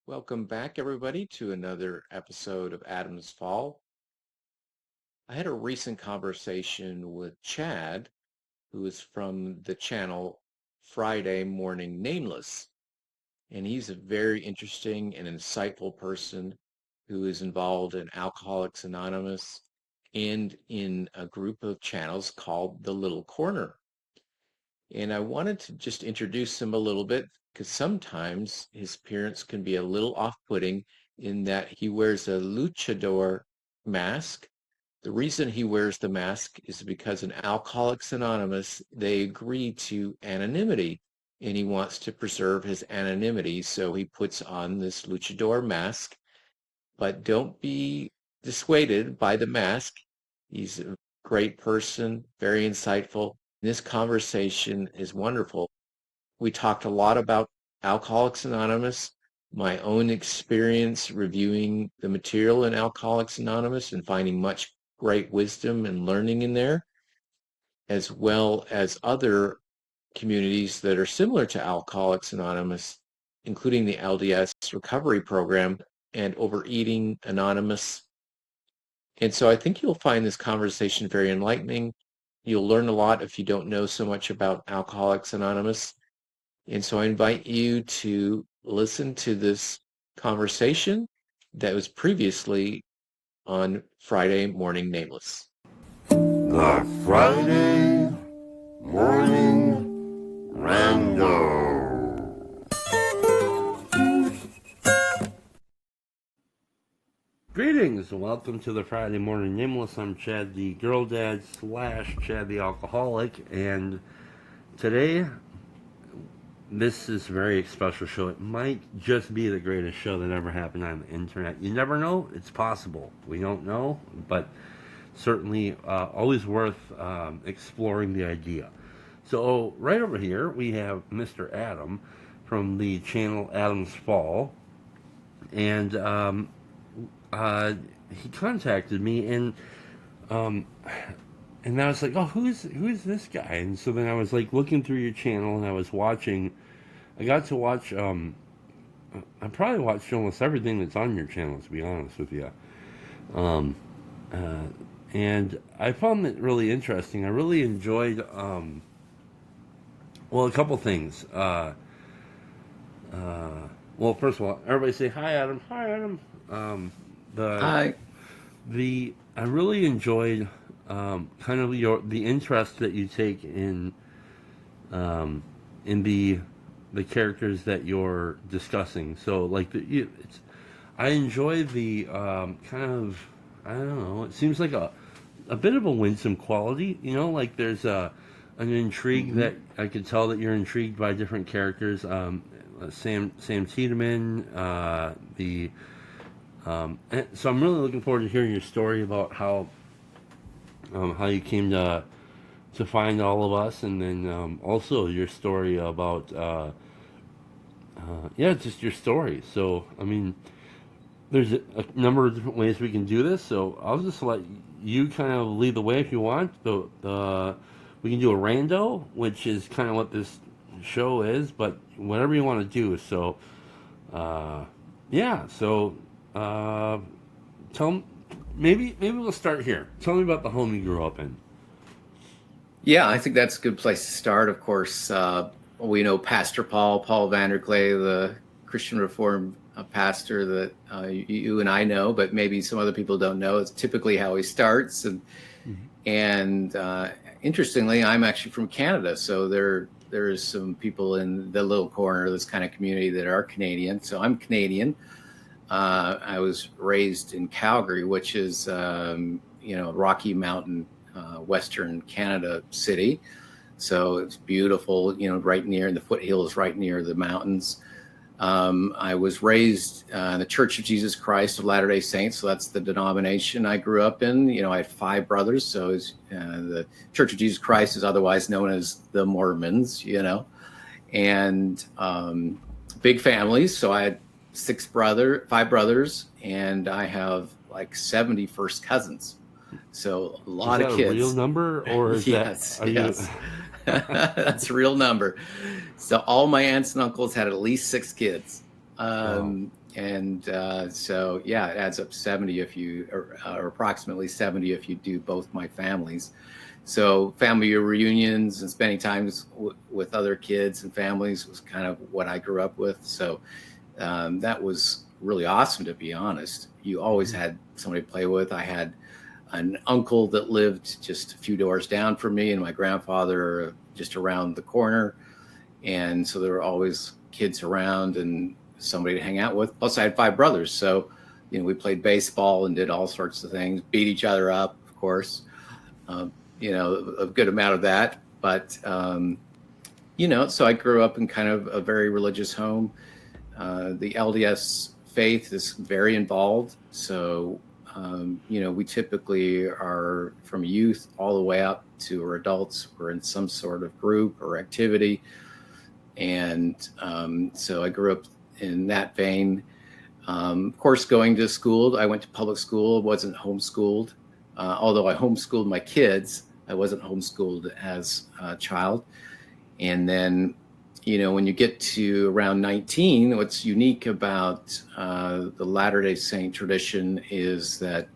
Welcome back, everybody, to another episode of Adam's Fall. I had a recent conversation with Chad, who is from the channel Friday Morning Nameless, and he's a very interesting and insightful person who is involved in Alcoholics Anonymous and in a group of channels called The Little Corner. And I wanted to just introduce him a little bit because sometimes his appearance can be a little off-putting in that he wears a luchador mask. The reason he wears the mask is because in Alcoholics Anonymous, they agree to anonymity, and he wants to preserve his anonymity, so he puts on this luchador mask. But don't be dissuaded by the mask. He's a great person, very insightful. This conversation is wonderful. We talked a lot about Alcoholics Anonymous, my own experience reviewing the material in Alcoholics Anonymous and finding much great wisdom and learning in there, as well as other communities that are similar to Alcoholics Anonymous, including the LDS Recovery Program and Overeating Anonymous. And so I think you'll find this conversation very enlightening. You'll learn a lot if you don't know so much about Alcoholics Anonymous. And so I invite you to listen to this conversation that was previously on Friday Morning Nameless. The Friday Morning Rando. Greetings and welcome to the Friday Morning Nameless. I'm Chad the Girl Dad / Chad the Alcoholic, and today this is a very special show. It might just be the greatest show that ever happened on the internet. You never know. It's possible. We don't know, but certainly always worth exploring the idea. So right over here we have Mr. Adam from the channel Adam's Fall, and he contacted me, and I was like, oh, who is this guy? And so then I was like looking through your channel, and I was watching. I got to watch. I probably watched almost everything that's on your channel, to be honest with you. And I found it really interesting. I really enjoyed. Well, a couple things. Well, first of all, everybody say hi, Adam. Hi, Adam. Hi. I really enjoyed kind of the interest that you take in the characters that you're discussing. So like I enjoy the kind of, I don't know, it seems like a bit of a winsome quality, like there's an intrigue that I could tell that you're intrigued by different characters. Sam Tiedemann, so I'm really looking forward to hearing your story about how you came to find all of us, and then also your story about just your story. So I mean, there's a number of different ways we can do this. So I'll just let you kind of lead the way if you want. We can do a rando, which is kind of what this show is, but whatever you want to do. So tell maybe we'll start here. Tell me about the home you grew up in. Yeah, I think that's a good place to start. Of course, we know Pastor Paul Vanderklay, the Christian Reformed pastor that you and I know, but maybe some other people don't know. It's typically how he starts. And interestingly, I'm actually from Canada, so there's some people in the little corner, this kind of community, that are Canadian. So I'm Canadian. I was raised in Calgary, which is Rocky Mountain, Western Canada city. So it's beautiful, right near the foothills, right near the mountains. I was raised in the Church of Jesus Christ of Latter-day Saints. So that's the denomination I grew up in. I had 5 brothers. So the Church of Jesus Christ is otherwise known as the Mormons, and big families. So I had 5 brothers, and I have like 70 first cousins. So a lot of kids. Is that a real number, or is yes. That's a real number. So all my aunts and uncles had at least 6 kids. Wow. And so, yeah, it adds up 70 if you, or approximately 70 if you do both my families. So family reunions and spending times with other kids and families was kind of what I grew up with. So that was really awesome, to be honest. You always had somebody to play with. I had an uncle that lived just a few doors down from me, and my grandfather just around the corner. And so there were always kids around and somebody to hang out with. Plus I had 5 brothers. So, you know, we played baseball and did all sorts of things, beat each other up, of course. You know, a good amount of that. But, you know, so I grew up in kind of a very religious home. The LDS faith is very involved. So, you know, we typically are from youth all the way up to our adults. We're in some sort of group or activity. And so I grew up in that vein. Of course, going to school, I went to public school, wasn't homeschooled. Although I homeschooled my kids, I wasn't homeschooled as a child. And then, you know, when you get to around 19, what's unique about the Latter-day Saint tradition is that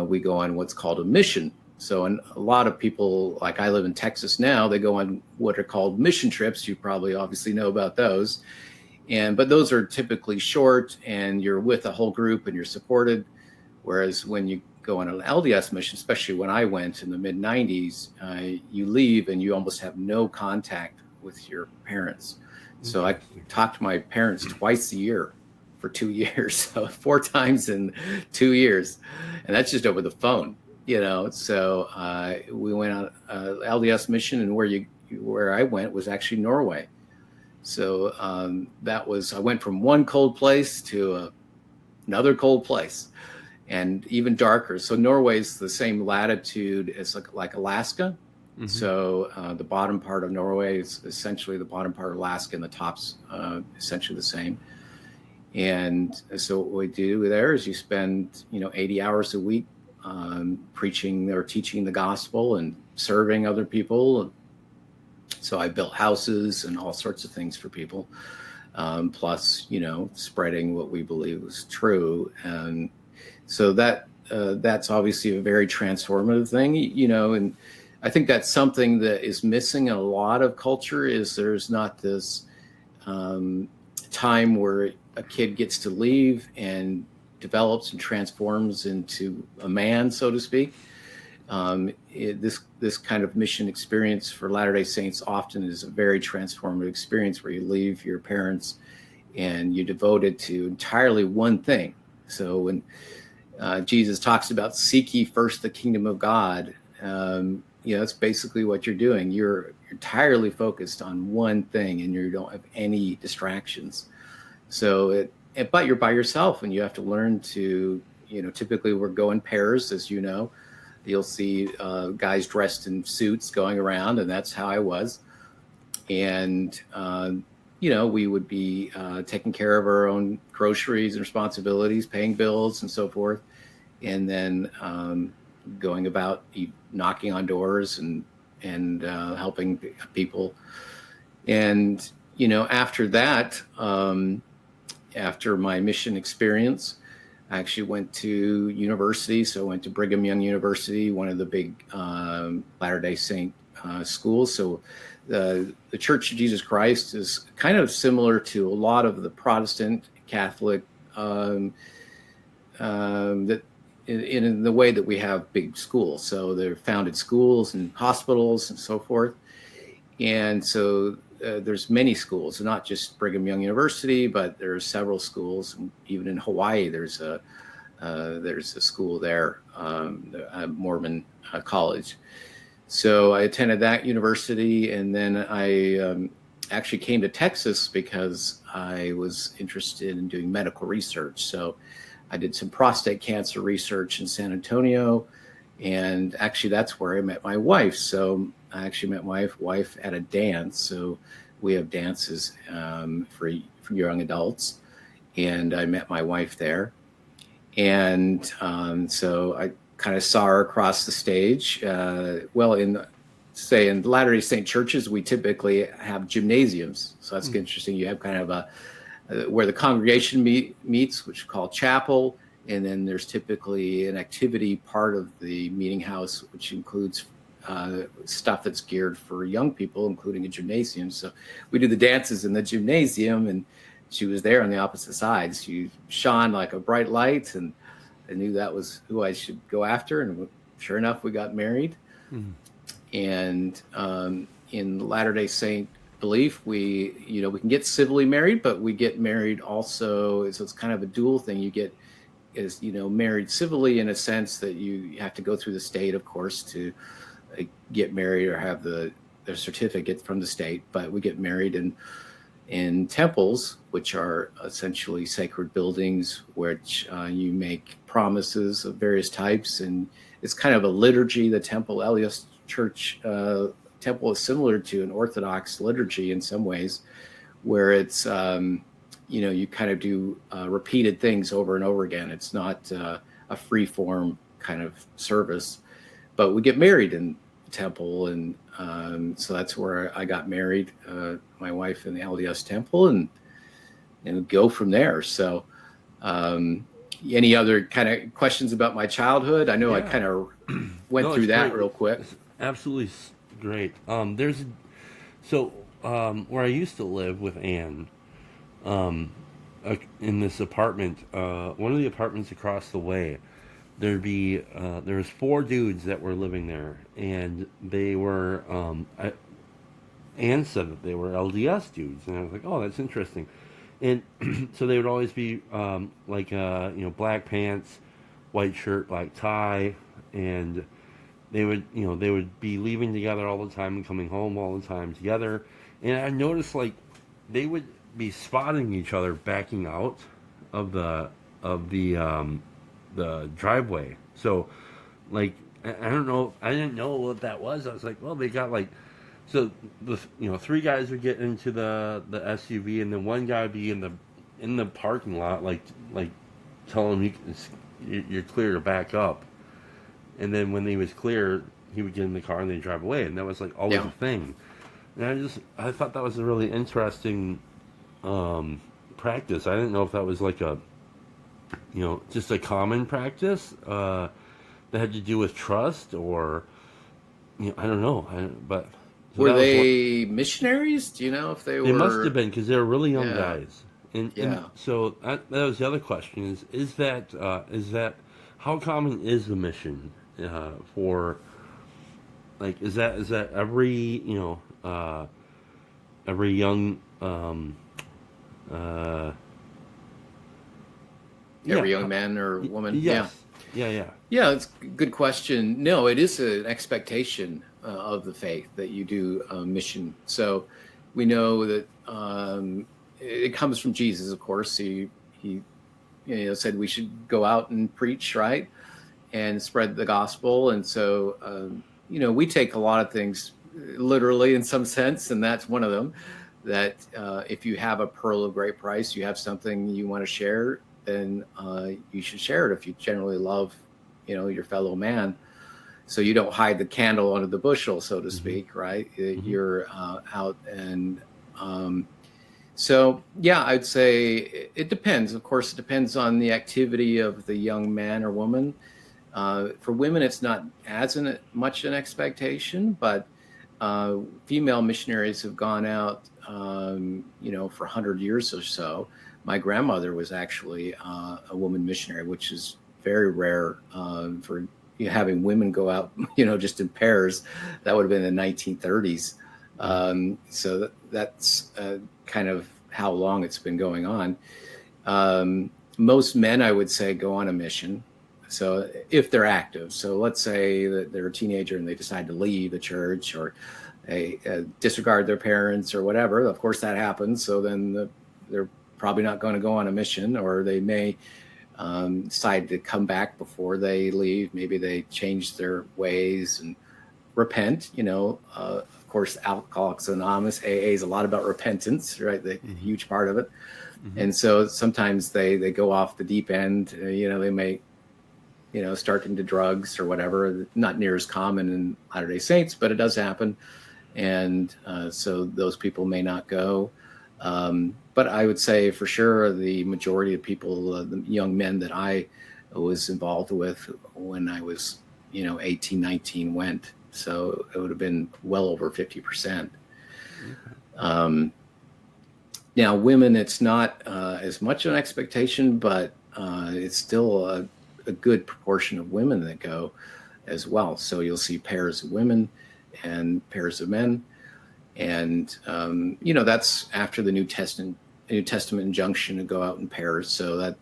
we go on what's called a mission. So and a lot of people, like I live in Texas now, they go on what are called mission trips. You probably obviously know about those. But those are typically short and you're with a whole group and you're supported. Whereas when you go on an LDS mission, especially when I went in the mid 90s, you leave and you almost have no contact with your parents. So I talked to my parents twice a year for 2 years, so 4 times in 2 years. And that's just over the phone, you know. So we went on an LDS mission, and where I went was actually Norway. So I went from one cold place to another cold place, and even darker. So Norway's the same latitude as like Alaska. Mm-hmm. So the bottom part of Norway is essentially the bottom part of Alaska, and the top's essentially the same. And so what we do there is you spend, you know, 80 hours a week preaching or teaching the gospel and serving other people. So I built houses and all sorts of things for people, plus, you know, spreading what we believe was true. And so that's obviously a very transformative thing, you know, and I think that's something that is missing in a lot of culture is there's not this time where a kid gets to leave and develops and transforms into a man, so to speak. This kind of mission experience for Latter-day Saints often is a very transformative experience where you leave your parents and you're devoted to entirely one thing. So when Jesus talks about seek ye first the kingdom of God, you know, that's basically what you're doing. You're entirely focused on one thing and you don't have any distractions. So but you're by yourself and you have to learn to, you know, typically we're going pairs, as you know. You'll see guys dressed in suits going around, and that's how I was. And, you know, we would be taking care of our own groceries and responsibilities, paying bills and so forth. And then going about knocking on doors and helping people. And, you know, after that, after my mission experience, I actually went to university. So I went to Brigham Young University, one of the big Latter-day Saint schools. So the Church of Jesus Christ is kind of similar to a lot of the Protestant Catholic that in the way that we have big schools. So they're founded schools and hospitals and so forth. And so there's many schools, not just Brigham Young University, but there are several schools. Even in Hawaii, there's a school there, a Mormon college. So I attended that university, and then I actually came to Texas because I was interested in doing medical research. So I did some prostate cancer research in San Antonio, and actually that's where I met my wife. So I actually met my wife at a dance. So we have dances for young adults, and I met my wife there. And so I kind of saw her across the stage. Well, in Latter-day Saint churches, we typically have gymnasiums. So that's interesting. You have kind of where the congregation meets, which is called chapel. And then there's typically an activity part of the meeting house, which includes stuff that's geared for young people, including a gymnasium. So we do the dances in the gymnasium, and she was there on the opposite side. She shone like a bright light, and I knew that was who I should go after. And sure enough, we got married. Mm-hmm. And in Latter-day Saint belief, we can get civilly married, but we get married also. So it's kind of a dual thing. You get married civilly in a sense that you have to go through the state, of course, to get married or have their certificate from the state. But we get married in temples, which are essentially sacred buildings, which you make promises of various types. And it's kind of a liturgy. The temple, LDS Church temple, is similar to an Orthodox liturgy in some ways, where it's you kind of do repeated things over and over again. It's not a free form kind of service, but we get married in the temple. And so that's where I got married, my wife, in the LDS temple, and go from there. So any other kind of questions about my childhood? I know I kind of went through that real quick. It's absolutely great. Where I used to live with Anne, in this apartment, one of the apartments across the way, there was 4 dudes that were living there, and they were, Anne said that they were LDS dudes, and I was like, oh, that's interesting. And so they would always be black pants, white shirt, black tie, and they would be leaving together all the time and coming home all the time together. And I noticed they would be spotting each other backing out of the driveway. So I don't know, I didn't know what that was. I was like, well, they got so the 3 guys would get into the SUV, and then one guy would be in the parking lot, tell him you're clear to back up. And then when he was clear, he would get in the car and they'd drive away. And that was always a thing. And I thought that was a really interesting practice. I didn't know if that was just a common practice that had to do with trust, or I don't know. But so were they missionaries? Do you know if they were? They must have been, because they were really young guys. And so that was the other question: is that how common is the mission for? Is that every every young every young man or woman? Yes. Yeah. It's a good question. No, it is an expectation of the faith that you do mission. So we know that it comes from Jesus, of course. He said we should go out and preach, right, and spread the gospel. And so we take a lot of things literally in some sense, and that's one of them. That if you have a pearl of great price, you have something you want to share, then you should share it if you generally love, your fellow man. So you don't hide the candle under the bushel, so to speak, right? You're out. And so, I'd say it depends. Of course, it depends on the activity of the young man or woman. For women, it's not as much an expectation, but female missionaries have gone out, for 100 years or so. My grandmother was actually a woman missionary, which is very rare for having women go out, just in pairs. That would have been in the 1930s. So that's kind of how long it's been going on. Most men, I would say, go on a mission. So if they're active, so let's say that they're a teenager and they decide to leave the church, or they disregard their parents or whatever, of course that happens. So then they're probably not going to go on a mission, or they may decide to come back before they leave. Maybe they change their ways and repent. Of course, Alcoholics Anonymous, AA, is a lot about repentance, right? The huge part of it. And so sometimes they go off the deep end. They may start into drugs or whatever. Not near as common in Latter-day Saints, but it does happen. And so those people may not go. But I would say for sure the majority of people, the young men that I was involved with when I was, 18, 19 went. So it would have been well over 50%. Okay. Now, women, it's not as much an expectation, but it's still a good proportion of women that go as well. So you'll see pairs of women and pairs of men. And, that's after the New Testament injunction to go out in pairs. So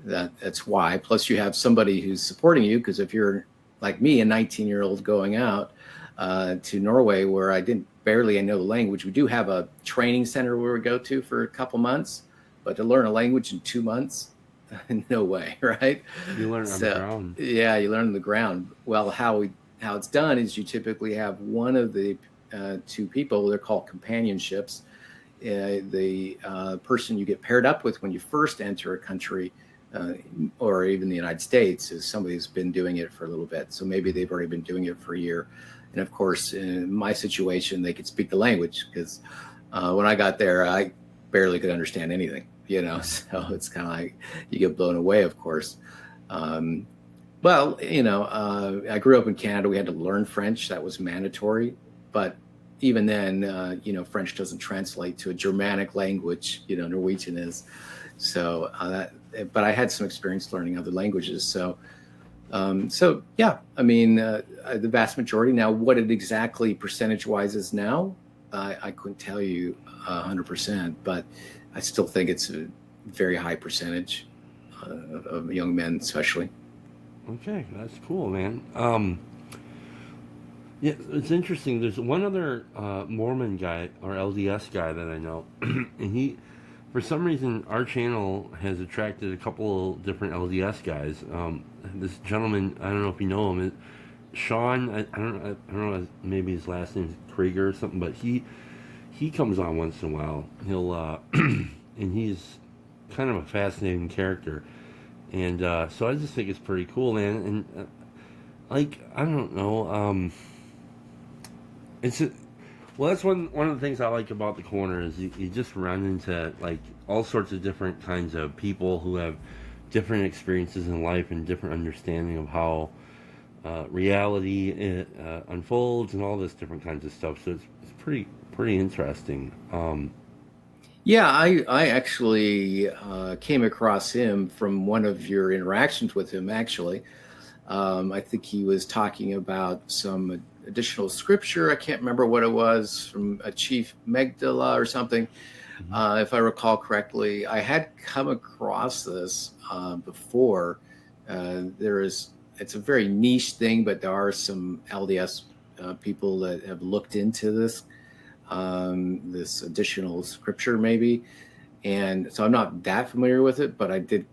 that's why. Plus, you have somebody who's supporting you, because if you're like me, a 19-year-old going out to Norway, where I barely know the language. We do have a training center where we go to for a couple months, but to learn a language in 2 months, no way, right? You learn on the ground. Yeah, you learn on the ground. Well, how it's done is you typically have one of the two people. They're called companionships. The person you get paired up with when you first enter a country, or even the United States, is somebody who's been doing it for a little bit. So maybe they've already been doing it for a year. And of course, in my situation, they could speak the language, because when I got there, I barely could understand anything, so it's kind of like you get blown away, of course. I grew up in Canada. We had to learn French. That was mandatory. But even then, French doesn't translate to a Germanic language, Norwegian is. So but I had some experience learning other languages. So yeah, I mean, the vast majority. Now, what it exactly percentage-wise is now, I couldn't tell you 100%, but I still think it's a very high percentage of young men, especially. Okay, that's cool, man. Yeah, it's interesting. There's one other Mormon guy or LDS guy that I know, and he, for some reason, our channel has attracted a couple different LDS guys. This gentleman, I don't know if you know him, Sean. I don't know. Maybe his last name is Krieger or something, but he comes on once in a while. He'll and he's kind of a fascinating character, and so I just think it's pretty cool, man. And like, I don't know. Well, that's one of the things I like about the corner is you just run into like all sorts of different kinds of people who have different experiences in life and different understanding of how reality unfolds and all this different kinds of stuff. So it's pretty interesting. Yeah, I actually came across him from one of your interactions with him, actually. I think he was talking about some additional scripture. I can't remember what it was, from a Chief Magdala or something, if I recall correctly. I had come across this before. It's a very niche thing, but there are some LDS people that have looked into this additional scripture, maybe. And so I'm not that familiar with it, but I did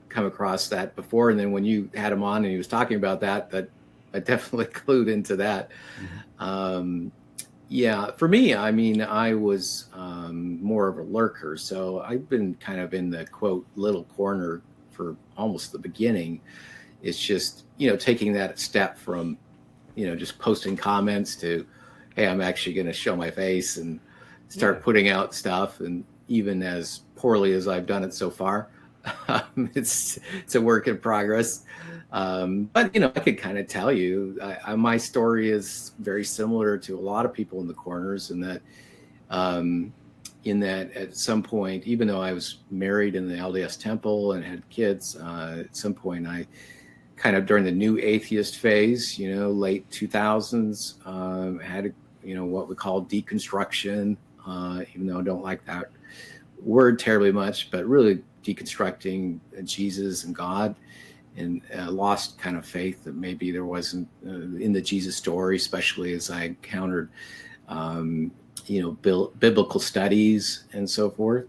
come across that before. And then when you had him on and he was talking about that I definitely clued into that. Yeah, for me, I mean, I was more of a lurker. So I've been kind of in the quote little corner for almost the beginning. It's just, taking that step from, just posting comments to, hey, I'm actually going to show my face and start putting out stuff. And even as poorly as I've done it so far, it's a work in progress. But I could kind of tell you, my story is very similar to a lot of people in the corners, in that at some point, even though I was married in the LDS temple and had kids, at some point I kind of, during the new atheist phase, late 2000s, had what we call deconstruction, even though I don't like that word terribly much, but really deconstructing Jesus and God, and lost kind of faith that maybe there wasn't in the Jesus story, especially as I encountered, biblical studies and so forth.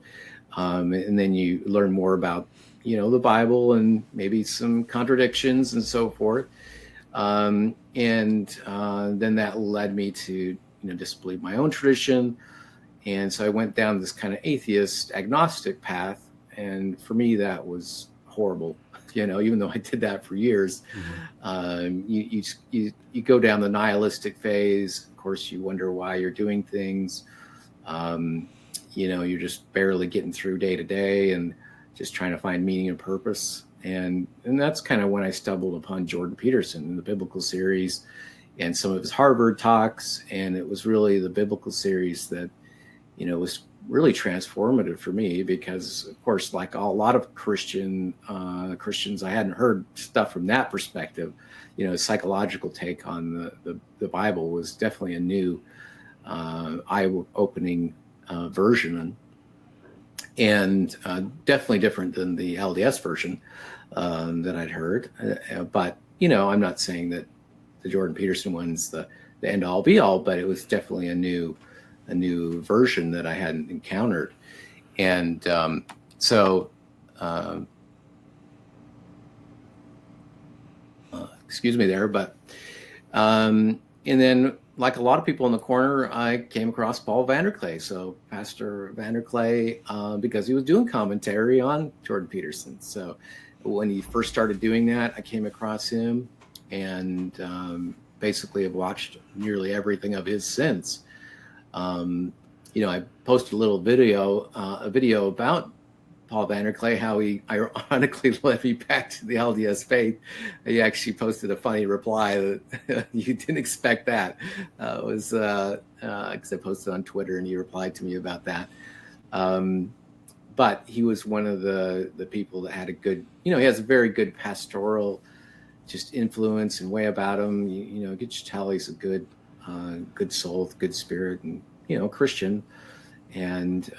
And then you learn more about, the Bible and maybe some contradictions and so forth. And then that led me to, disbelieve my own tradition. And so I went down this kind of atheist agnostic path. And for me, that was horrible. Even though I did that for years, you go down the nihilistic phase. Of course, you wonder why you're doing things. you're just barely getting through day to day and just trying to find meaning and purpose. And that's kind of when I stumbled upon Jordan Peterson in the biblical series and some of his Harvard talks. And it was really the biblical series that, was really transformative for me, because of course, like a lot of Christians, I hadn't heard stuff from that perspective. Psychological take on the Bible was definitely a new eye-opening version, and definitely different than the LDS version that I'd heard. But I'm not saying that the Jordan Peterson one's the end all be all, but it was definitely a new version that I hadn't encountered. And excuse me there, but and then, like a lot of people in the corner, I came across Paul Vanderklay. So Pastor Vanderklay, because he was doing commentary on Jordan Peterson. So when he first started doing that, I came across him, and basically have watched nearly everything of his since. I posted a video about Paul Vanderklay, how he ironically led me back to the LDS faith. He actually posted a funny reply that you didn't expect that. It was because I posted on Twitter and he replied to me about that. But he was one of the people that had a good, he has a very good pastoral just influence and way about him. You could just tell he's a good soul, good spirit, and Christian. And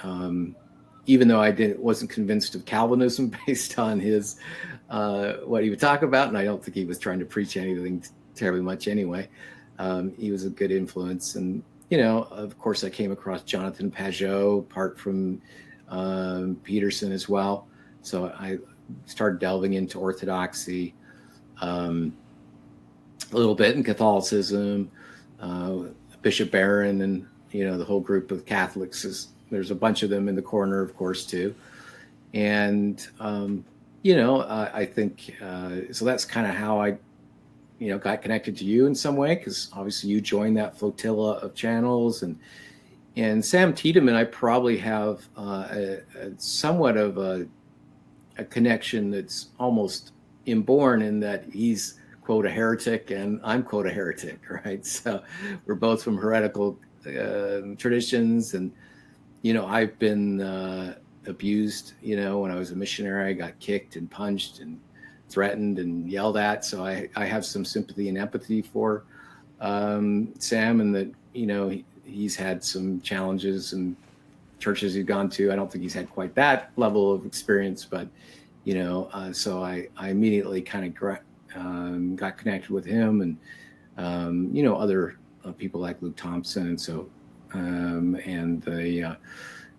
even though I wasn't convinced of Calvinism based on his what he would talk about, and I don't think he was trying to preach anything terribly much anyway, he was a good influence. And of course, I came across Jonathan Pageau, apart from Peterson as well. So I started delving into Orthodoxy a little bit, in Catholicism, Bishop Barron, and the whole group of Catholics. There's a bunch of them in the corner, of course, too. And I think so. That's kind of how I got connected to you in some way, because obviously you joined that flotilla of channels. And Sam Tiedemann, I probably have a somewhat of a connection that's almost inborn, in that he's, quote, a heretic and I'm, quote, a heretic, right? So we're both from heretical traditions. And I've been abused. When I was a missionary, I got kicked and punched and threatened and yelled at. So I have some sympathy and empathy for Sam, and that he's had some challenges and churches he's gone to. I don't think he's had quite that level of experience, but so I immediately kind of got connected with him, and other people like Luke Thompson, and so and the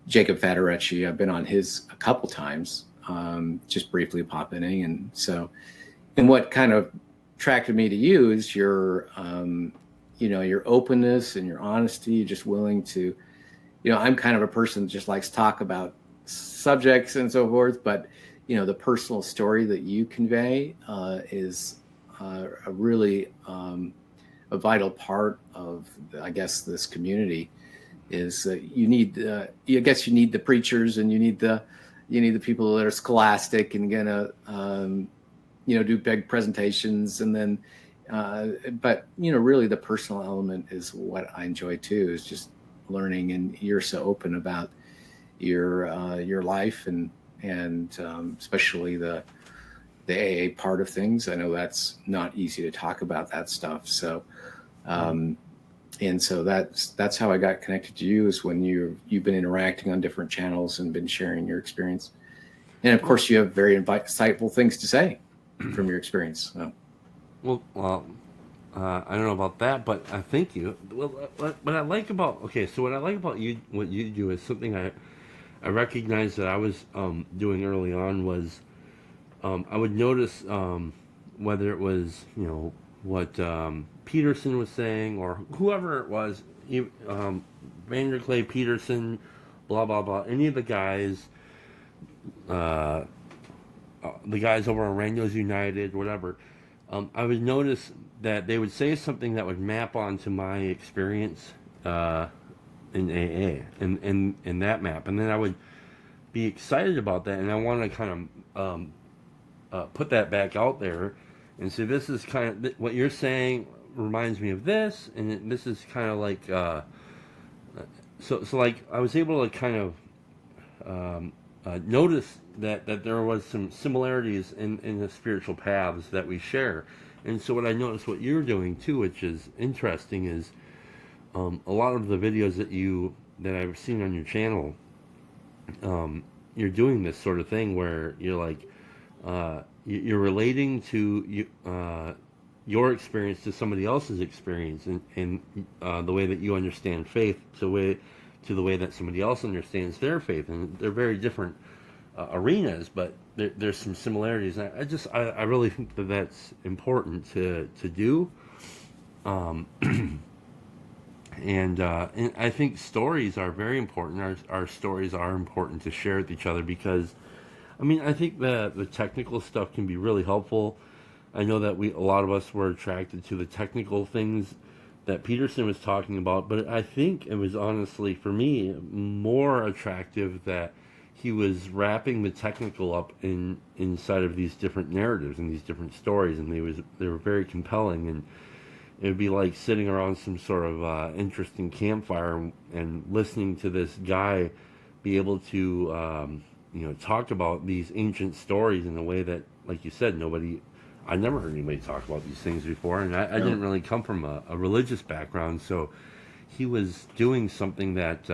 Jacob Federecci. I've been on his a couple times, just briefly popping in. And so, and what kind of attracted me to you is your your openness and your honesty. You're just willing to, I'm kind of a person that just likes to talk about subjects and so forth, but the personal story that you convey is a really a vital part of, I guess, this community. Is you need I guess you need the preachers, and you need the people that are scholastic and gonna do big presentations, and then but really the personal element is what I enjoy too, is just learning. And you're so open about your life, and especially the AA part of things. I know that's not easy to talk about that stuff. So and so that's how I got connected to you, is when you've been interacting on different channels and been sharing your experience. And of course, you have very insightful things to say from your experience. So. Well, I don't know about that, but I thank you. Well, what I like about you, what you do, is something I recognized that I was doing early on was I would notice whether it was what Peterson was saying, or whoever it was, Vanderklay, Peterson, blah blah blah, any of the guys over on Rando's United, whatever. I would notice that they would say something that would map onto my experience in AA in that map, and then I would be excited about that, and I want to kind of put that back out there and say this is kind of what you're saying reminds me of this, and this is kind of like so like I was able to kind of notice that there was some similarities in the spiritual paths that we share. And so what I noticed what you're doing too, which is interesting, is a lot of the videos that I've seen on your channel, you're doing this sort of thing where you're like you're relating to your experience to somebody else's experience, and the way that you understand faith to the way that somebody else understands their faith, and they're very different arenas, but there's some similarities. I really think that that's important to do, and I think stories are very important. Our stories are important to share with each other because, I mean, I think the technical stuff can be really helpful. I know that a lot of us were attracted to the technical things that Peterson was talking about, but I think it was honestly, for me, more attractive that he was wrapping the technical up inside of these different narratives and these different stories, and they were very compelling, and it would be like sitting around some sort of interesting campfire and listening to this guy be able to talk about these ancient stories in a way that, like you said, I never heard anybody talk about these things before, and I didn't really come from a religious background, so he was doing something that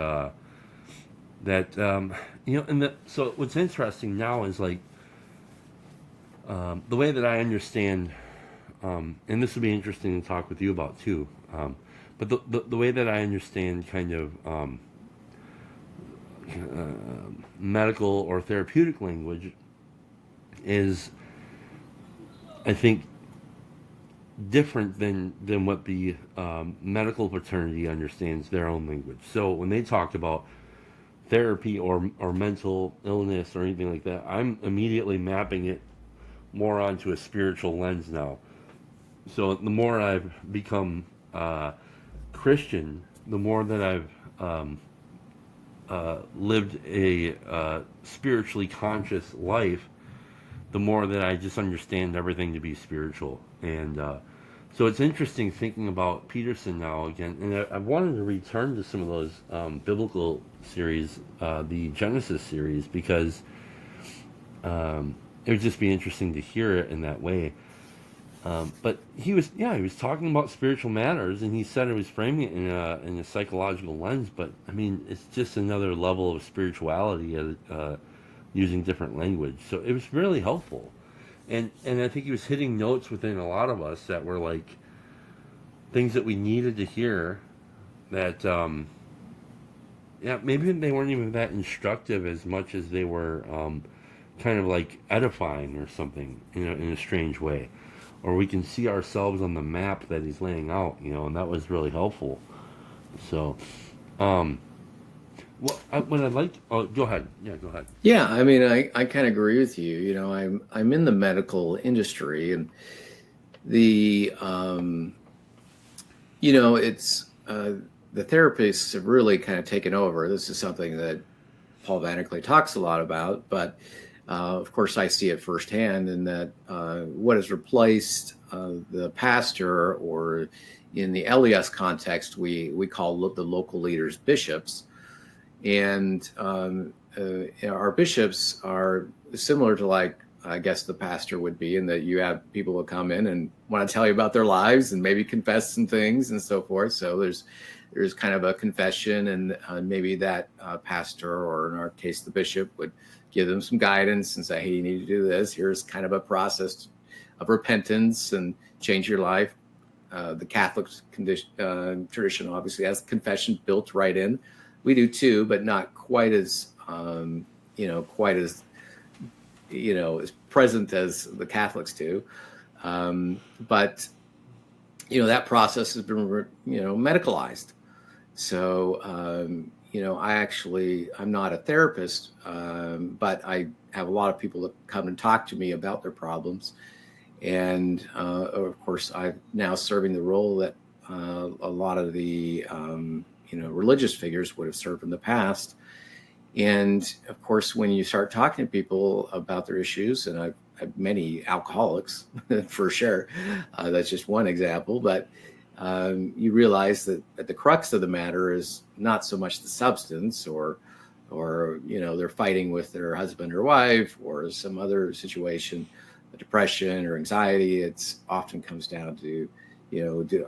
so what's interesting now is like the way that I understand, and this would be interesting to talk with you about too, but the way that I understand kind of medical or therapeutic language is, I think, different than what the medical fraternity understands their own language. So when they talk about therapy or mental illness or anything like that, I'm immediately mapping it more onto a spiritual lens now. So the more I've become Christian, the more that I've lived a spiritually conscious life, the more that I just understand everything to be spiritual. And so it's interesting thinking about Peterson now again. And I wanted to return to some of those biblical series, the Genesis series, because it would just be interesting to hear it in that way. But he was talking about spiritual matters, and he said it was framing it in a psychological lens. But I mean, it's just another level of spirituality using different language. So it was really helpful, and I think he was hitting notes within a lot of us that were like things that we needed to hear. That maybe they weren't even that instructive as much as they were kind of like edifying or something, in a strange way. Or we can see ourselves on the map that he's laying out, and that was really helpful. So, go ahead. Yeah, go ahead. Yeah, I mean, I kind of agree with you. I'm in the medical industry, and the it's the therapists have really kind of taken over. This is something that Paul Vanderklay talks a lot about, but of course, I see it firsthand in that what has replaced the pastor, or in the LDS context, we call the local leaders bishops. And our bishops are similar to, like, I guess the pastor would be, in that you have people who come in and want to tell you about their lives and maybe confess some things and so forth. So there's kind of a confession, and maybe that pastor, or in our case, the bishop, would give them some guidance and say, hey, you need to do this. Here's kind of a process of repentance and change your life. The Catholic tradition obviously has confession built right in. We do too, but not quite as, as present as the Catholics do. But that process has been, medicalized. So, I'm not a therapist, but I have a lot of people that come and talk to me about their problems. And of course, I'm now serving the role that a lot of the religious figures would have served in the past. And of course, when you start talking to people about their issues, and I've many alcoholics for sure, that's just one example, but you realize that at the crux of the matter is not so much the substance or they're fighting with their husband or wife or some other situation, depression or anxiety. It's often comes down to,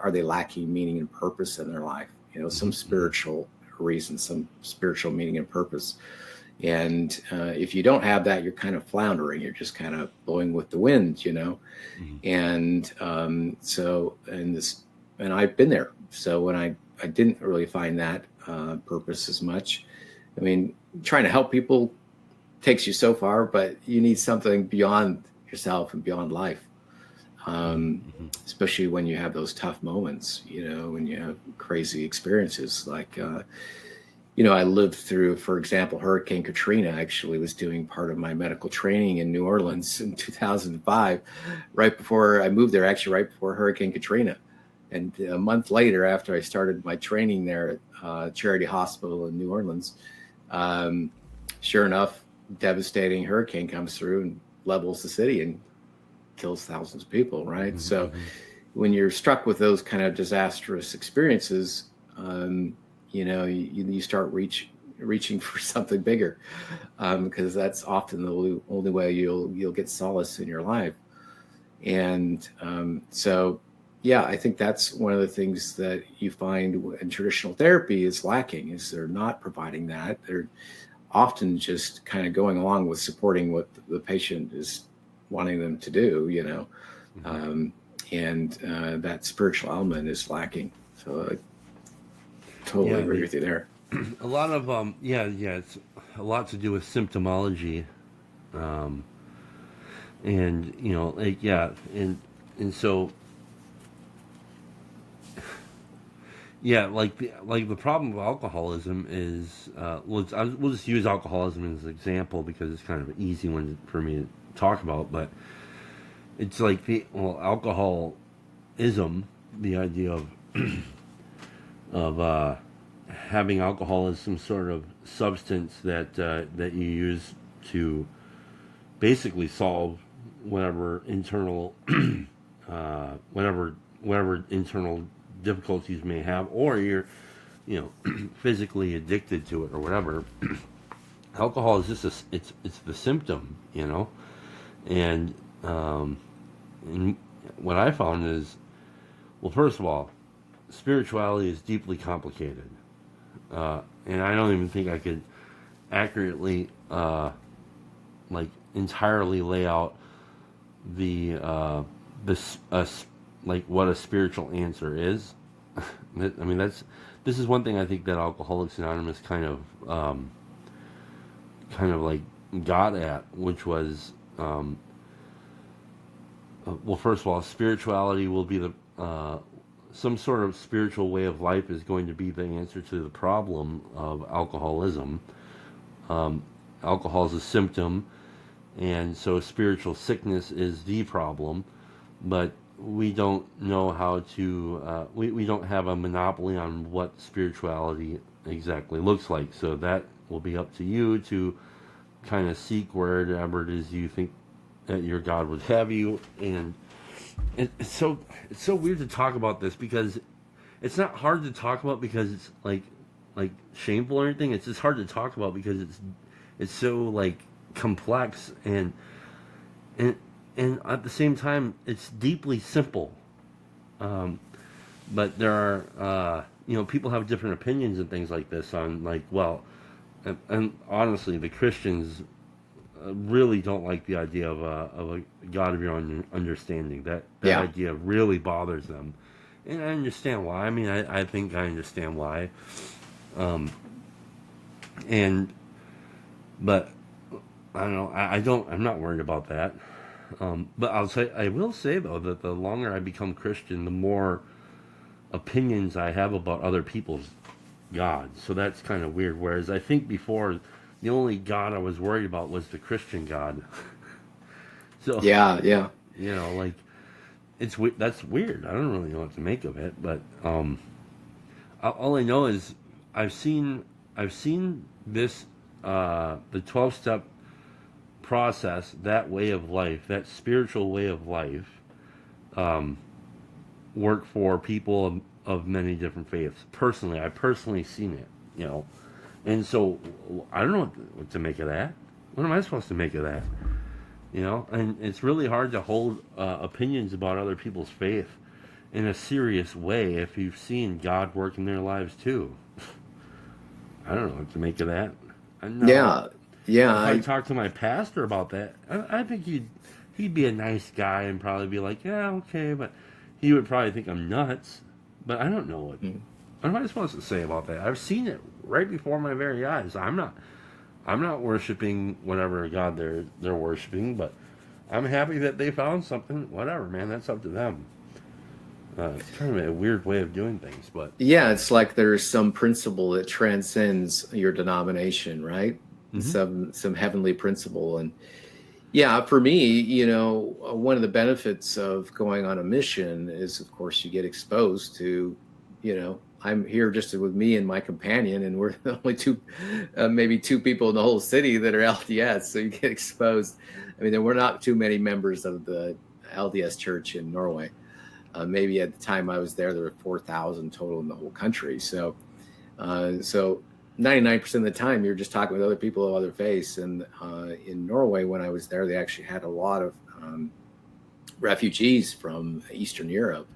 are they lacking meaning and purpose in their life? Some spiritual reason, some spiritual meaning and purpose. And if you don't have that, you're kind of floundering. You're just kind of blowing with the wind, Mm-hmm. And and I've been there. So when I didn't really find that purpose as much. I mean, trying to help people takes you so far, but you need something beyond yourself and beyond life. Especially when you have those tough moments, when you have crazy experiences. Like, I lived through, for example, Hurricane Katrina. I actually was doing part of my medical training in New Orleans in 2005, right before I moved there, actually right before Hurricane Katrina. And a month later, after I started my training there at Charity Hospital in New Orleans, sure enough, devastating hurricane comes through and levels the city and kills thousands of people, right? Mm-hmm. So when you're struck with those kind of disastrous experiences, you start reaching for something bigger, because that's often the only way you'll get solace in your life. And yeah, I think that's one of the things that you find in traditional therapy is lacking, is they're not providing that. They're often just kind of going along with supporting what the patient is wanting them to do, and that spiritual element is lacking. So I totally agree with you there. A lot of it's a lot to do with symptomology, and so the problem of alcoholism is we'll just use alcoholism as an example because it's kind of an easy one for me to talk about, but it's like alcoholism, the idea of having alcohol as some sort of substance that you use to basically solve whatever internal whatever internal difficulties you may have, or you're physically addicted to it or whatever. Alcohol is just it's the symptom, and what I found is, well, first of all, spirituality is deeply complicated, and I don't even think I could accurately entirely lay out what a spiritual answer is. I mean, this is one thing I think that Alcoholics Anonymous kind of got at, which was, well, first of all, spirituality will be some sort of spiritual way of life is going to be the answer to the problem of alcoholism. Alcohol is a symptom, and so spiritual sickness is the problem, but we don't know how to, we don't have a monopoly on what spirituality exactly looks like. So that will be up to you to kind of seek wherever it is you think that your God would have you. And it's so weird to talk about this, because it's not hard to talk about because it's like shameful or anything. It's just hard to talk about because it's so complex and at the same time, it's deeply simple. But there are, people have different opinions and things like this on and honestly, the Christians really don't like the idea of a God of your own understanding. That idea really bothers them. And I understand why. I mean, I think I understand why. But I don't know. I'm not worried about that. But I will say though that the longer I become Christian, the more opinions I have about other people's gods. So that's kind of weird. Whereas I think before, the only God I was worried about was the Christian God. So yeah, that's weird. I don't really know what to make of it. But all I know is I've seen this the 12-step process, that way of life, that spiritual way of life, work for people of many different faiths. Personally, I personally seen it, and so I don't know what to make of that. What am I supposed to make of that? And it's really hard to hold opinions about other people's faith in a serious way if you've seen God work in their lives too. I don't know what to make of that. I know. Yeah. If I talk to my pastor about that, I think he'd be a nice guy and probably be like, yeah, okay, but he would probably think I'm nuts. But I don't know what am I supposed to say about that. I've seen it right before my very eyes. I'm not worshiping whatever God they're worshiping, but I'm happy that they found something. Whatever, man, that's up to them. It's kind of a weird way of doing things, but Yeah, it's like there's some principle that transcends your denomination, right? Some heavenly principle. And yeah, for me, one of the benefits of going on a mission is, of course, you get exposed to, I'm here just with me and my companion, and we're the only maybe two people in the whole city that are LDS. So you get exposed. I mean, there were not too many members of the LDS Church in Norway. Maybe at the time I was there were 4,000 total in the whole country. So 99% of the time you're just talking with other people of other faiths. And in Norway, when I was there, they actually had a lot of refugees from Eastern Europe,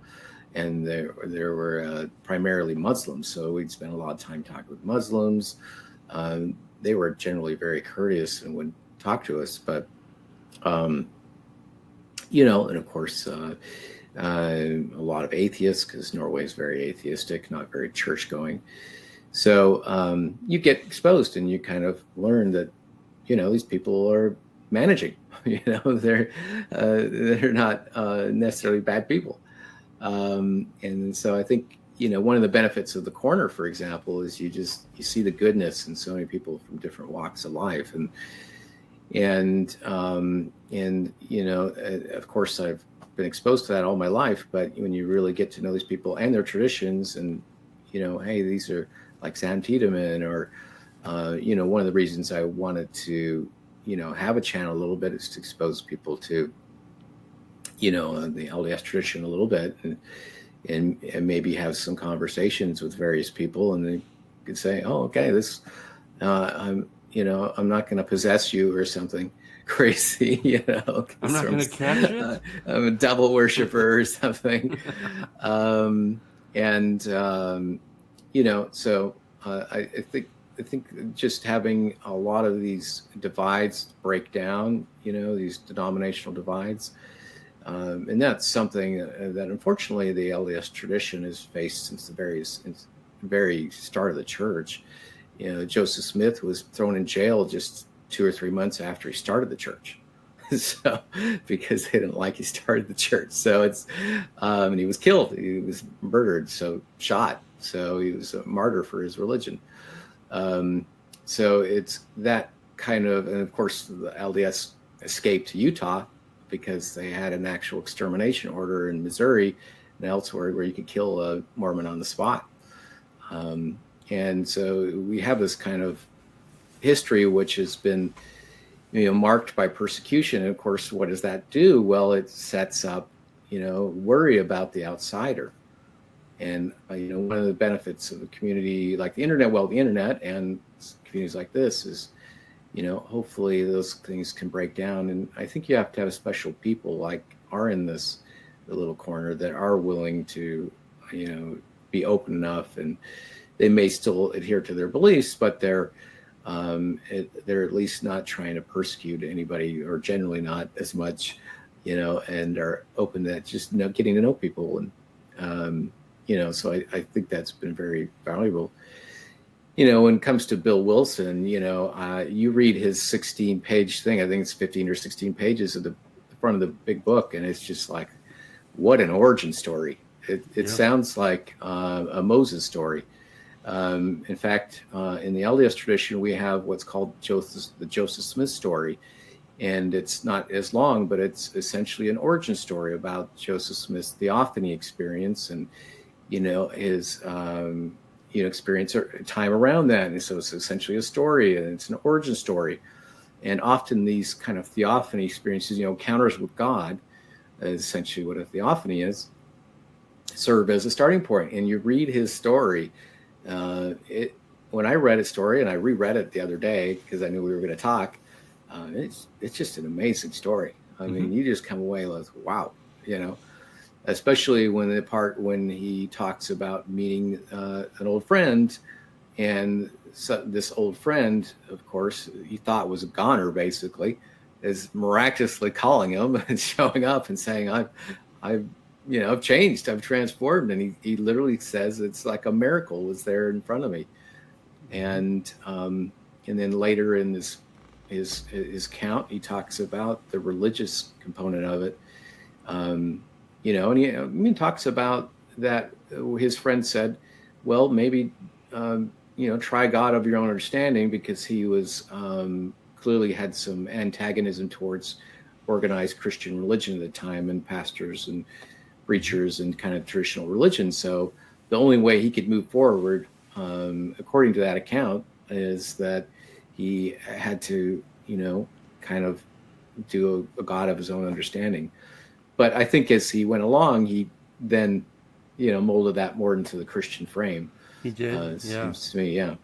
and there were primarily Muslims. So we'd spend a lot of time talking with Muslims. They were generally very courteous and would talk to us, but and of course. A lot of atheists, because Norway is very atheistic, not very church going. So you get exposed and you kind of learn that, these people are managing, they're not necessarily bad people. And so I think, one of the benefits of the corner, for example, is you see the goodness in so many people from different walks of life. And of course I've been exposed to that all my life, but when you really get to know these people and their traditions, and hey, these are like Sam Tiedemann, or one of the reasons I wanted to have a channel a little bit is to expose people to the LDS tradition a little bit, and maybe have some conversations with various people, and they could say, oh, okay, this I'm not going to possess you or something crazy, I'm not going to catch it. I'm a devil worshiper or something. So I think just having a lot of these divides break down, these denominational divides, and that's something that unfortunately the LDS tradition has faced since the very start of the church. Joseph Smith was thrown in jail just 2 or 3 months after he started the church. So, because they didn't like he started the church. So and he was killed. He was murdered, shot. So he was a martyr for his religion. So it's that kind of, and of course the LDS escaped to Utah because they had an actual extermination order in Missouri and elsewhere where you could kill a Mormon on the spot. And so we have this kind of history which has been marked by persecution. And of course, what does that do? Well, it sets up worry about the outsider. And one of the benefits of a community like the internet and communities like this is hopefully those things can break down. And I think you have to have special people like are in the little corner that are willing to be open enough, and they may still adhere to their beliefs, but they're at least not trying to persecute anybody, or generally not as much, and are open to just getting to know people. And so I think that's been very valuable. When it comes to Bill Wilson, you read his 16-page thing. I think it's 15 or 16 pages at the front of the big book, and it's just like, what an origin story. It sounds like a Moses story. In fact, in the LDS tradition, we have what's called the Joseph Smith story. And it's not as long, but it's essentially an origin story about Joseph Smith's theophany experience and, his, experience or time around that. And so it's essentially a story, and it's an origin story. And often these kind of theophany experiences, encounters with God, is essentially what a theophany is, serve as a starting point. And you read his story. When I read his story, and I reread it the other day because I knew we were going to talk, it's just an amazing story. I mean, you just come away like, wow, especially when he talks about meeting an old friend, and so this old friend, of course, he thought was a goner, basically, is miraculously calling him and showing up and saying, I've changed, I've transformed. And he literally says it's like a miracle was there in front of me. And then later in his count, he talks about the religious component of it. And he talks about that his friend said, well, maybe, try God of your own understanding, because he was clearly had some antagonism towards organized Christian religion at the time, and pastors and preachers and kind of traditional religion. So the only way he could move forward, according to that account, is that he had to, kind of do a God of his own understanding. But I think as he went along, he then, molded that more into the Christian frame. He did, seems to me, yeah.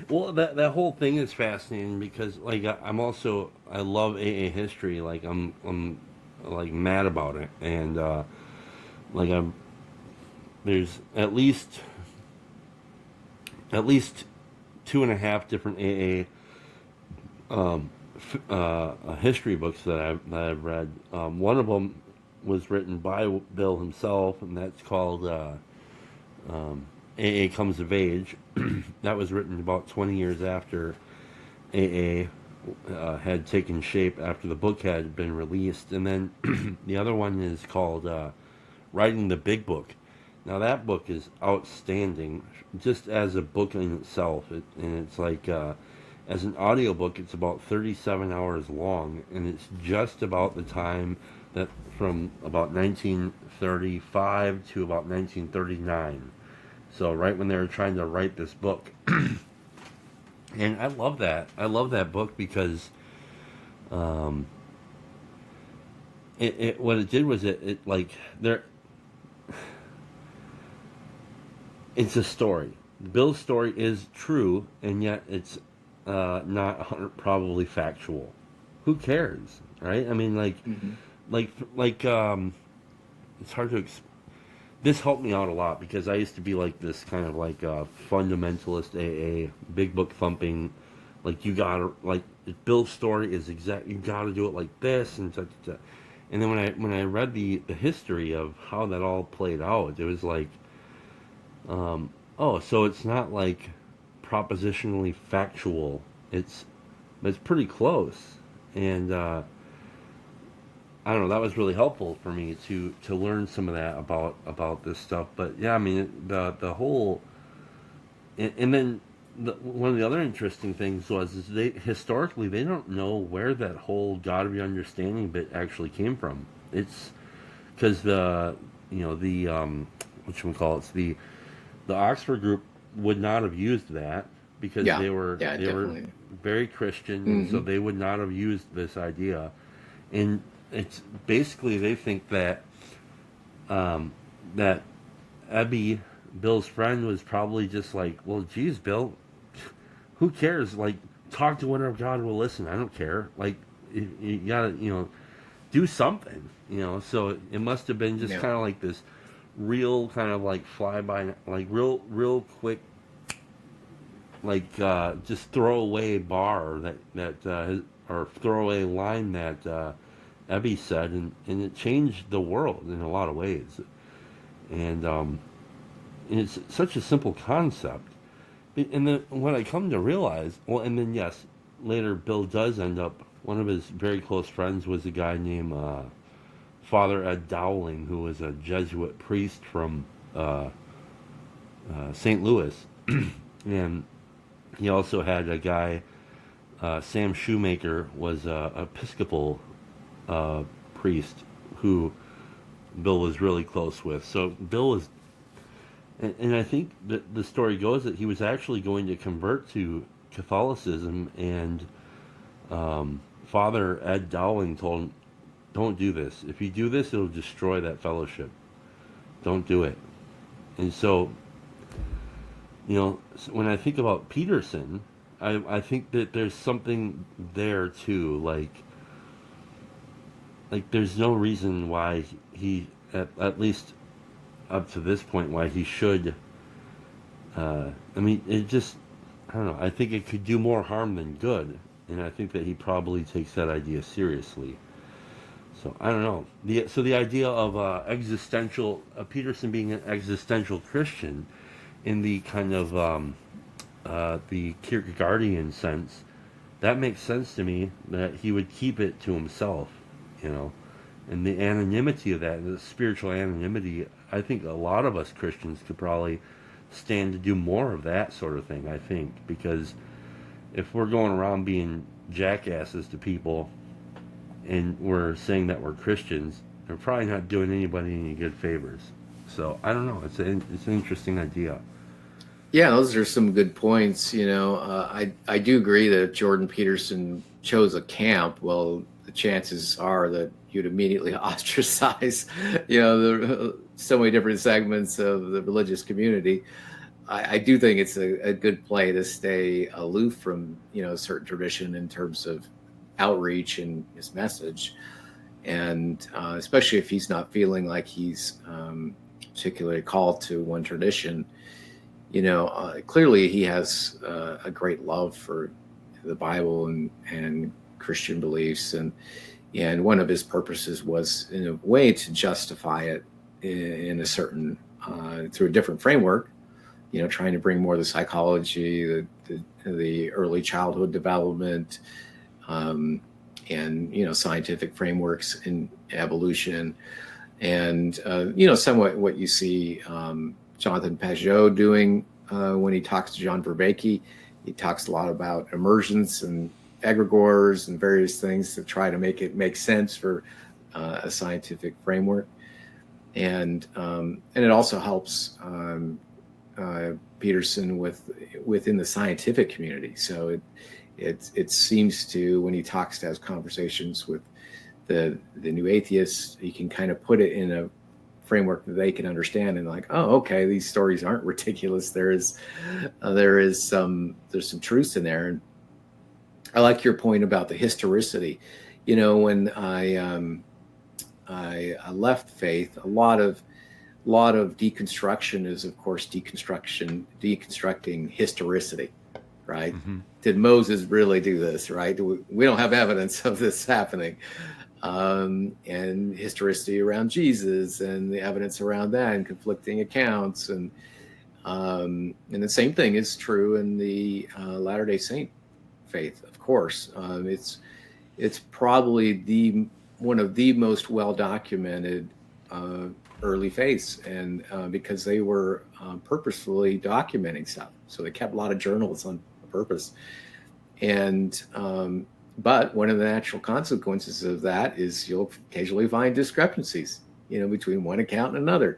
Well, that whole thing is fascinating because, like, I love AA history. Like, I'm like mad about it, and there's at least 2.5 different AA history books that I've read. One of them was written by Bill himself, and that's called AA Comes of Age. That was written about 20 years after AA had taken shape, after the book had been released. And then the other one is called Writing the Big Book. Now that book is outstanding, just as a book in itself. And it's like, as an audiobook, it's about 37 hours long, and it's just about the time that from about 1935 to about 1939. So right when they were trying to write this book. And I love that. I love that book because what it did was it like there. It's a story. Bill's story is true, and yet it's not probably factual. Who cares, right? I mean, like it's hard to. This helped me out a lot because I used to be like this kind of like fundamentalist AA, big book thumping. Like, you gotta, like, Bill's story is exact. You gotta do it like this and such. And then when I read the history of how that all played out, it was like, oh, so it's not like propositionally factual. It's pretty close, and I don't know. That was really helpful for me to learn some of that about this stuff. But yeah, I mean the whole, and then one of the other interesting things is they historically they don't know where that whole God of your understanding bit actually came from. It's because the the Oxford group would not have used that because they were very Christian, and so they would not have used this idea. And it's basically they think that that Ebby, Bill's friend, was probably just like, well, geez, Bill, who cares? Like, talk to whatever God will listen. I don't care. Like, you gotta, do something. So it must have been just kind of like this real kind of like fly-by, like real quick, like just throwaway bar or throwaway line that Ebby said, and it changed the world in a lot of ways. And it's such a simple concept. And then what I come to realize, well, and then yes, later Bill does end up, one of his very close friends was a guy named Father Ed Dowling, who was a Jesuit priest from St. Louis. And he also had a guy, Sam Shoemaker, was a Episcopal priest who Bill was really close with. So Bill was And I think that the story goes that he was actually going to convert to Catholicism, and Father Ed Dowling told him, "Don't do this. If you do this, it'll destroy that fellowship. Don't do it." And so, when I think about Peterson, I think that there's something there too. Like there's no reason why he, at least up to this point, why he should. I mean, it just, I don't know. I think it could do more harm than good, and I think that he probably takes that idea seriously. So I don't know. The idea of existential Peterson being an existential Christian in the kind of the Kierkegaardian sense, that makes sense to me. That he would keep it to himself, you know, and the anonymity of that, the spiritual anonymity. I think a lot of us Christians could probably stand to do more of that sort of thing. I think because if we're going around being jackasses to people and we're saying that we're Christians, we're probably not doing anybody any good favors. So I don't know. It's an interesting idea. Yeah, those are some good points. I do agree that if Jordan Peterson chose a camp, well, the chances are that you'd immediately ostracize, so many different segments of the religious community. I do think it's a good play to stay aloof from, a certain tradition in terms of outreach and his message. And especially if he's not feeling like he's particularly called to one tradition, clearly he has a great love for the Bible and Christian beliefs. And one of his purposes was, in a way, to justify it in a certain, through a different framework, trying to bring more of the psychology, the early childhood development, and scientific frameworks in evolution, and somewhat what you see Jonathan Pageau doing when he talks to John Vervaeke. He talks a lot about emergence and egregores and various things to try to make it make sense for a scientific framework, and it also helps Peterson within the scientific community. So it seems to, when he talks to, has conversations with the new atheists, he can kind of put it in a framework that they can understand, and like, oh, okay, these stories aren't ridiculous. There's some truth in there. And I like your point about the historicity. When I left faith, a lot of deconstruction is, of course, deconstructing historicity, right? Mm-hmm. Did Moses really do this, right? We don't have evidence of this happening. And historicity around Jesus and the evidence around that and conflicting accounts. And the same thing is true in the Latter-day Saint faith, of course. It's probably one of the most well-documented early faiths, and because they were purposefully documenting stuff. So they kept a lot of journals on purpose. And but one of the natural consequences of that is you'll occasionally find discrepancies, between one account and another.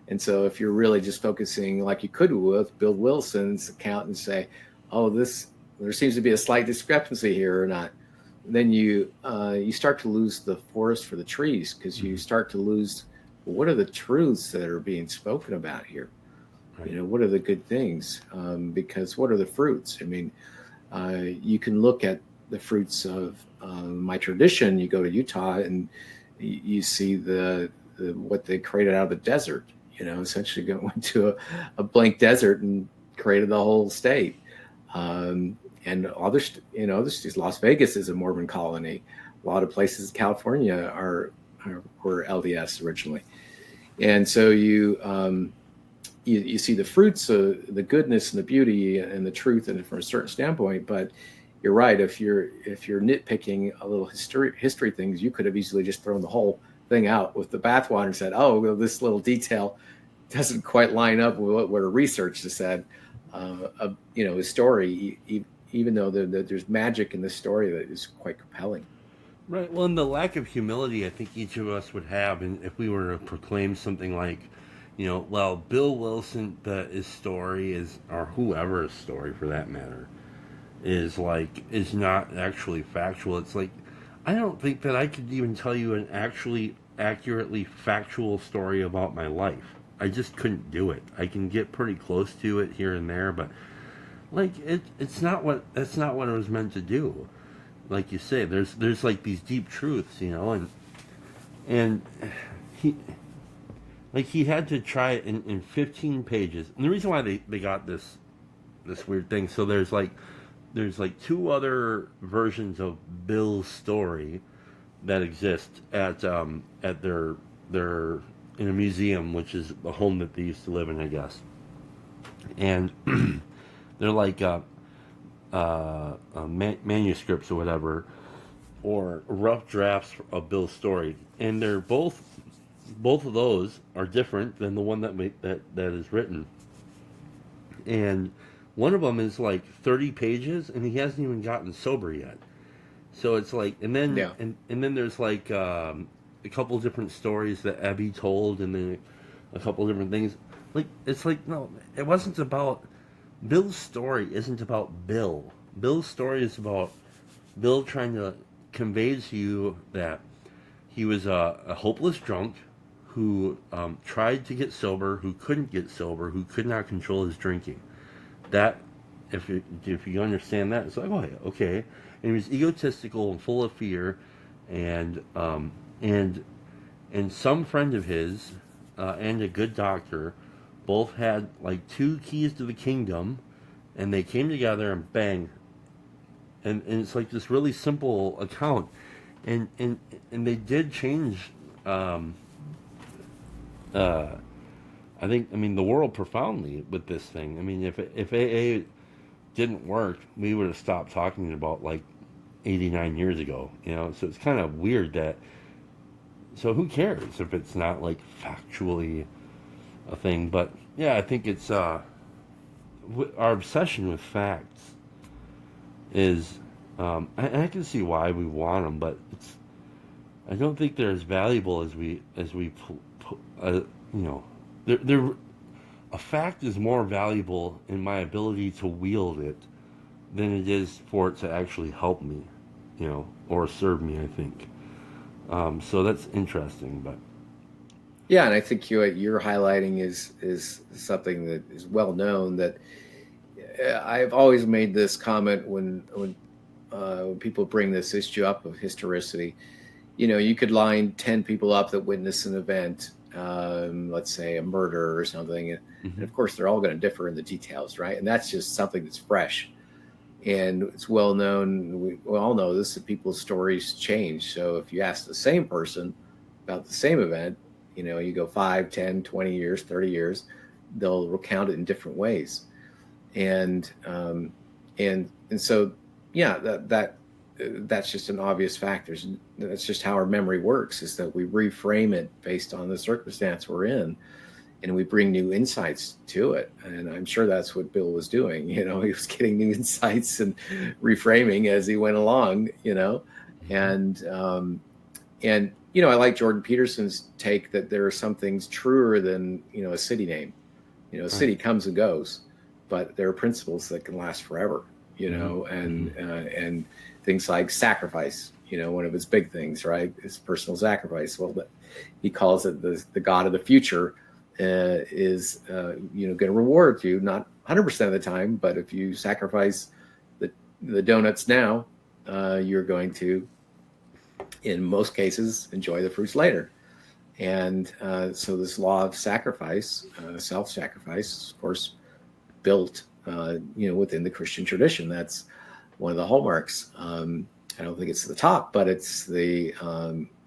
And so if you're really just focusing, like you could with Bill Wilson's account, and say, oh, there seems to be a slight discrepancy here or not, then you start to lose the forest for the trees, because you start to lose, what are the truths that are being spoken about here? Right. What are the good things? Because what are the fruits? I mean, you can look at the fruits of my tradition. You go to Utah and you see what they created out of the desert. Essentially went to a blank desert and created the whole state. And others, Las Vegas is a Mormon colony. A lot of places in California were LDS originally. And so you see the fruits of the goodness and the beauty and the truth, and from a certain standpoint. But you're right. If you're nitpicking a little history things, you could have easily just thrown the whole thing out with the bathwater and said, "Oh, well, this little detail doesn't quite line up with what a research has said." A story, even though there's magic in this story that is quite compelling. Right. Well, and the lack of humility I think each of us would have, and if we were to proclaim something like, well, Bill Wilson, his story is, or whoever's story for that matter, is not actually factual. It's like, I don't think that I could even tell you an actually accurately factual story about my life. I just couldn't do it. I can get pretty close to it here and there, but like it's not what that's not what it was meant to do. Like you say, there's like these deep truths, and he he had to try it in 15 pages. And the reason why they got this weird thing, so there's two other versions of Bill's story that exist at their in a museum, which is the home that they used to live in, I guess. And they're like manuscripts or whatever, or rough drafts of Bill's story, and they're both of those are different than the one that is written. And one of them is like 30 pages, and he hasn't even gotten sober yet. So it's like, and then Yeah. and then there's like a couple different stories that Abby told, and then a couple different things. Like it's like, no, it wasn't about Bill's story. Isn't about Bill. Bill's story is about Bill trying to convey to you that he was a hopeless drunk who tried to get sober, who couldn't get sober, who could not control his drinking. That, if you understand that, it's like, oh yeah, okay. And he was egotistical and full of fear, and and some friend of his and a good doctor both had like two keys to the kingdom, and they came together and bang. And it's like this really simple account, and they did change. Uh, I mean, the world profoundly with this thing. I mean, if AA didn't work, we would have stopped talking about like 89 years ago. So it's kind of weird that. So who cares if it's not like factually a thing? But yeah, I think it's our obsession with facts is. I can see why we want them, but I don't think they're as valuable as they're a fact is more valuable in my ability to wield it than it is for it to actually help me, or serve me, I think. So that's interesting, but Yeah, and I think you're highlighting is something that is well known. That I've always made this comment when people bring this issue up of historicity. You could line 10 people up that witness an event, let's say a murder or something, and of course they're all going to differ in the details, right? And that's just something that's fresh, and it's well known. We all know this, that people's stories change. So if you ask the same person about the same event, you go 5, 10, 20 years, 30 years, they'll recount it in different ways. And so, yeah, that's just an obvious fact. That's just how our memory works, is that we reframe it based on the circumstance we're in, and we bring new insights to it. And I'm sure that's what Bill was doing. He was getting new insights and reframing as he went along, and I like Jordan Peterson's take that there are some things truer than, a city name. A city comes and goes, but there are principles that can last forever, and things like sacrifice, one of his big things, right? Is personal sacrifice. Well, he calls it the God of the future is, going to reward you, not 100% of the time, but if you sacrifice the donuts now, you're going to, in most cases, enjoy the fruits later. And so this law of sacrifice, self-sacrifice, of course, built, within the Christian tradition. That's one of the hallmarks. I don't think it's the top, but it's the,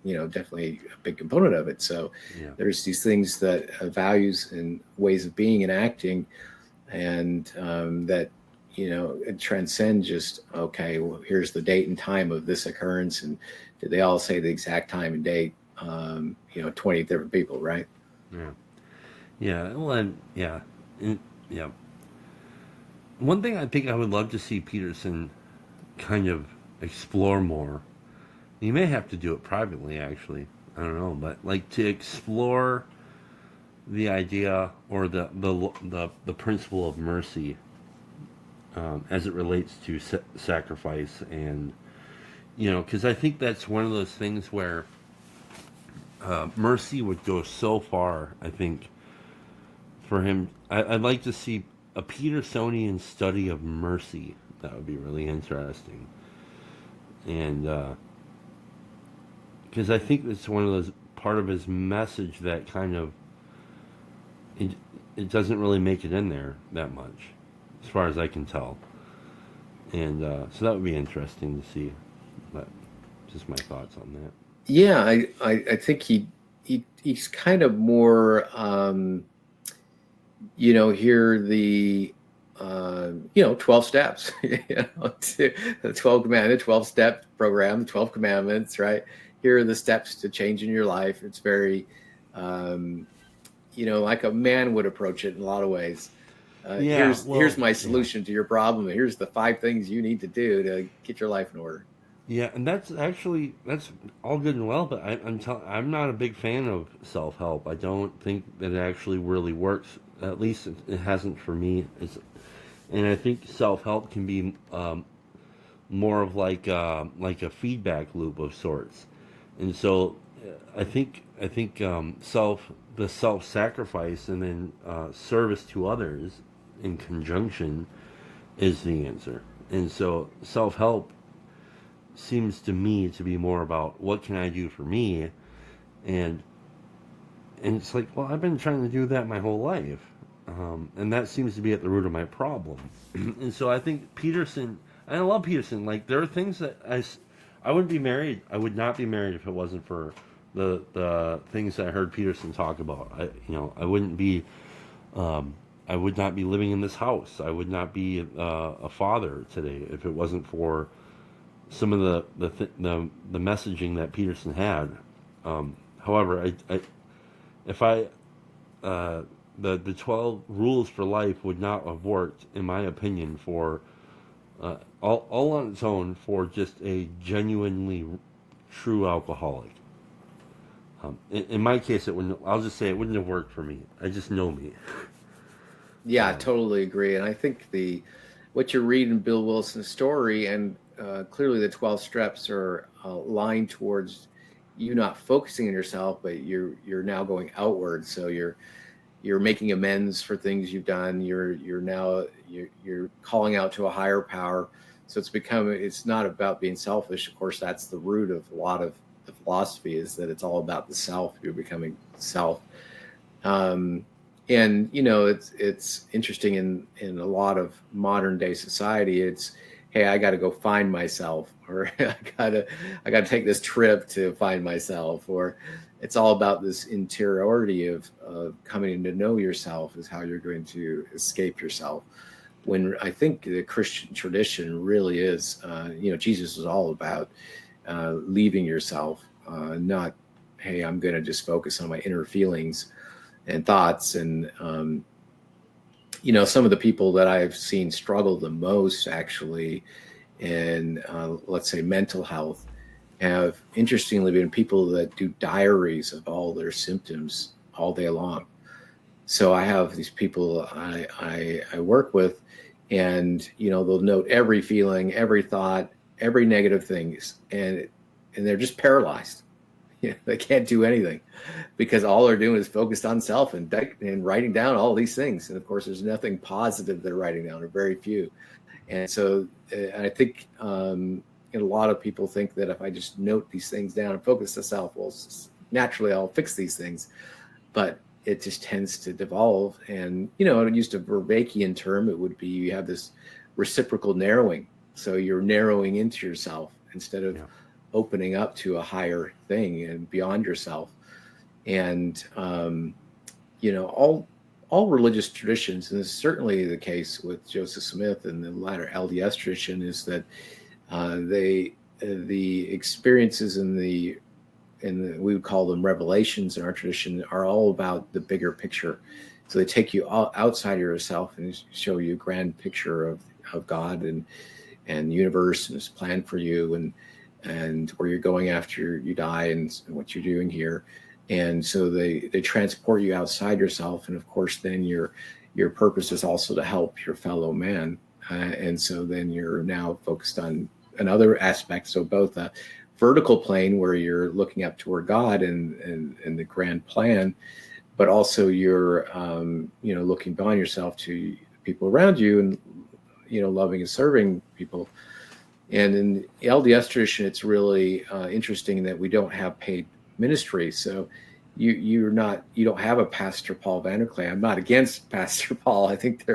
definitely a big component of it. So yeah. There's these things that values and ways of being and acting, and that, it transcends just, okay, well, here's the date and time of this occurrence. And did they all say the exact time and date? 20 different people, right? Yeah. Yeah. Well, yeah. One thing I think I would love to see Peterson kind of explore more. You may have to do it privately, actually. I don't know, but like to explore the idea or the principle of mercy as it relates to sacrifice, and because I think that's one of those things where mercy would go so far. I think for him, I'd like to see a Petersonian study of mercy. That would be really interesting, and because I think it's one of those part of his message that kind of it, it doesn't really make it in there that much, as far as I can tell. And so that would be interesting to see. But just my thoughts on that. Yeah, I think he's kind of more, here the 12 steps, to the 12 commandments, 12-step program, 12 commandments, right? Here are the steps to changing your life. It's very, like a man would approach it in a lot of ways. Here's my solution to your problem. Here's the 5 things you need to do to get your life in order. Yeah, and that's all good and well, but I'm not a big fan of self-help. I don't think that it actually really works. At least it hasn't for me. And I think self-help can be more of like a feedback loop of sorts. And so I think the self-sacrifice and then service to others in conjunction is the answer. And so self-help seems to me to be more about what can I do for me, and it's like, well, I've been trying to do that my whole life, and that seems to be at the root of my problem. And so I think Peterson, and I love Peterson, like there are things that I wouldn't be married. I would not be married if it wasn't for the things that I heard Peterson talk about. I wouldn't be. I would not be living in this house. I would not be a father today if it wasn't for some of the messaging that Peterson had. However, the 12 rules for life would not have worked, in my opinion, for all on its own for just a genuinely true alcoholic. In my case, it wouldn't. I'll just say it wouldn't have worked for me. I just know me. Yeah, I totally agree. And I think what you read in Bill Wilson's story, and clearly the 12 steps are aligned towards you not focusing on yourself, but you're now going outward. So you're making amends for things you've done. You're now calling out to a higher power. So it's not about being selfish. Of course, that's the root of a lot of the philosophy, is that it's all about the self. You're becoming self. And it's interesting in a lot of modern day society. It's, hey, I got to go find myself, or I gotta take this trip to find myself, or it's all about this interiority of coming to know yourself is how you're going to escape yourself. When I think the Christian tradition really is, Jesus was all about leaving yourself, not, hey, I'm going to just focus on my inner feelings and thoughts. And, some of the people that I've seen struggle the most actually in, let's say, mental health have interestingly been people that do diaries of all their symptoms all day long. So I have these people I work with, and, they'll note every feeling, every thought, every negative things, and they're just paralyzed. They can't do anything because all they're doing is focused on self and writing down all these things. And of course, there's nothing positive they're writing down, or very few. And so I think a lot of people think that if I just note these things down and focus on self, well, naturally I'll fix these things. But it just tends to devolve. And, to use a Vervaekian term, it would be you have this reciprocal narrowing. So you're narrowing into yourself instead of opening up to a higher thing and beyond yourself. And, all religious traditions, and this is certainly the case with Joseph Smith and the latter LDS tradition, is that the experiences in the we would call them revelations in our tradition, are all about the bigger picture. So they take you outside of yourself and show you a grand picture of God and the universe and His plan for you, and where you're going after you die, and what you're doing here. And so they transport you outside yourself, and of course then your purpose is also to help your fellow man, and so then you're now focused on another aspect. So both a vertical plane where you're looking up toward God and the grand plan, but also you're looking beyond yourself to people around you, and loving and serving people. And in the LDS tradition, it's really interesting that we don't have paid ministry. So you don't have a Pastor Paul Vanderklay. I'm not against Pastor Paul. I think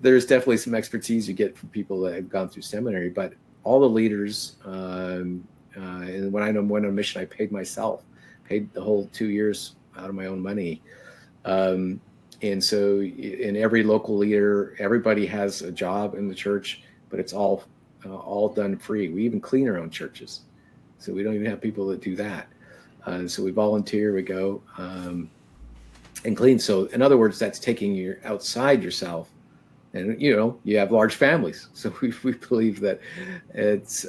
there's definitely some expertise you get from people that have gone through seminary, but all the leaders, and when I went on a mission, I paid the whole 2 years out of my own money. And so in every local leader, everybody has a job in the church, but it's all done free. We even clean our own churches. So we don't even have people that do that. So we volunteer, we go and clean. So in other words, that's taking you outside yourself. And, you have large families. So we believe that it's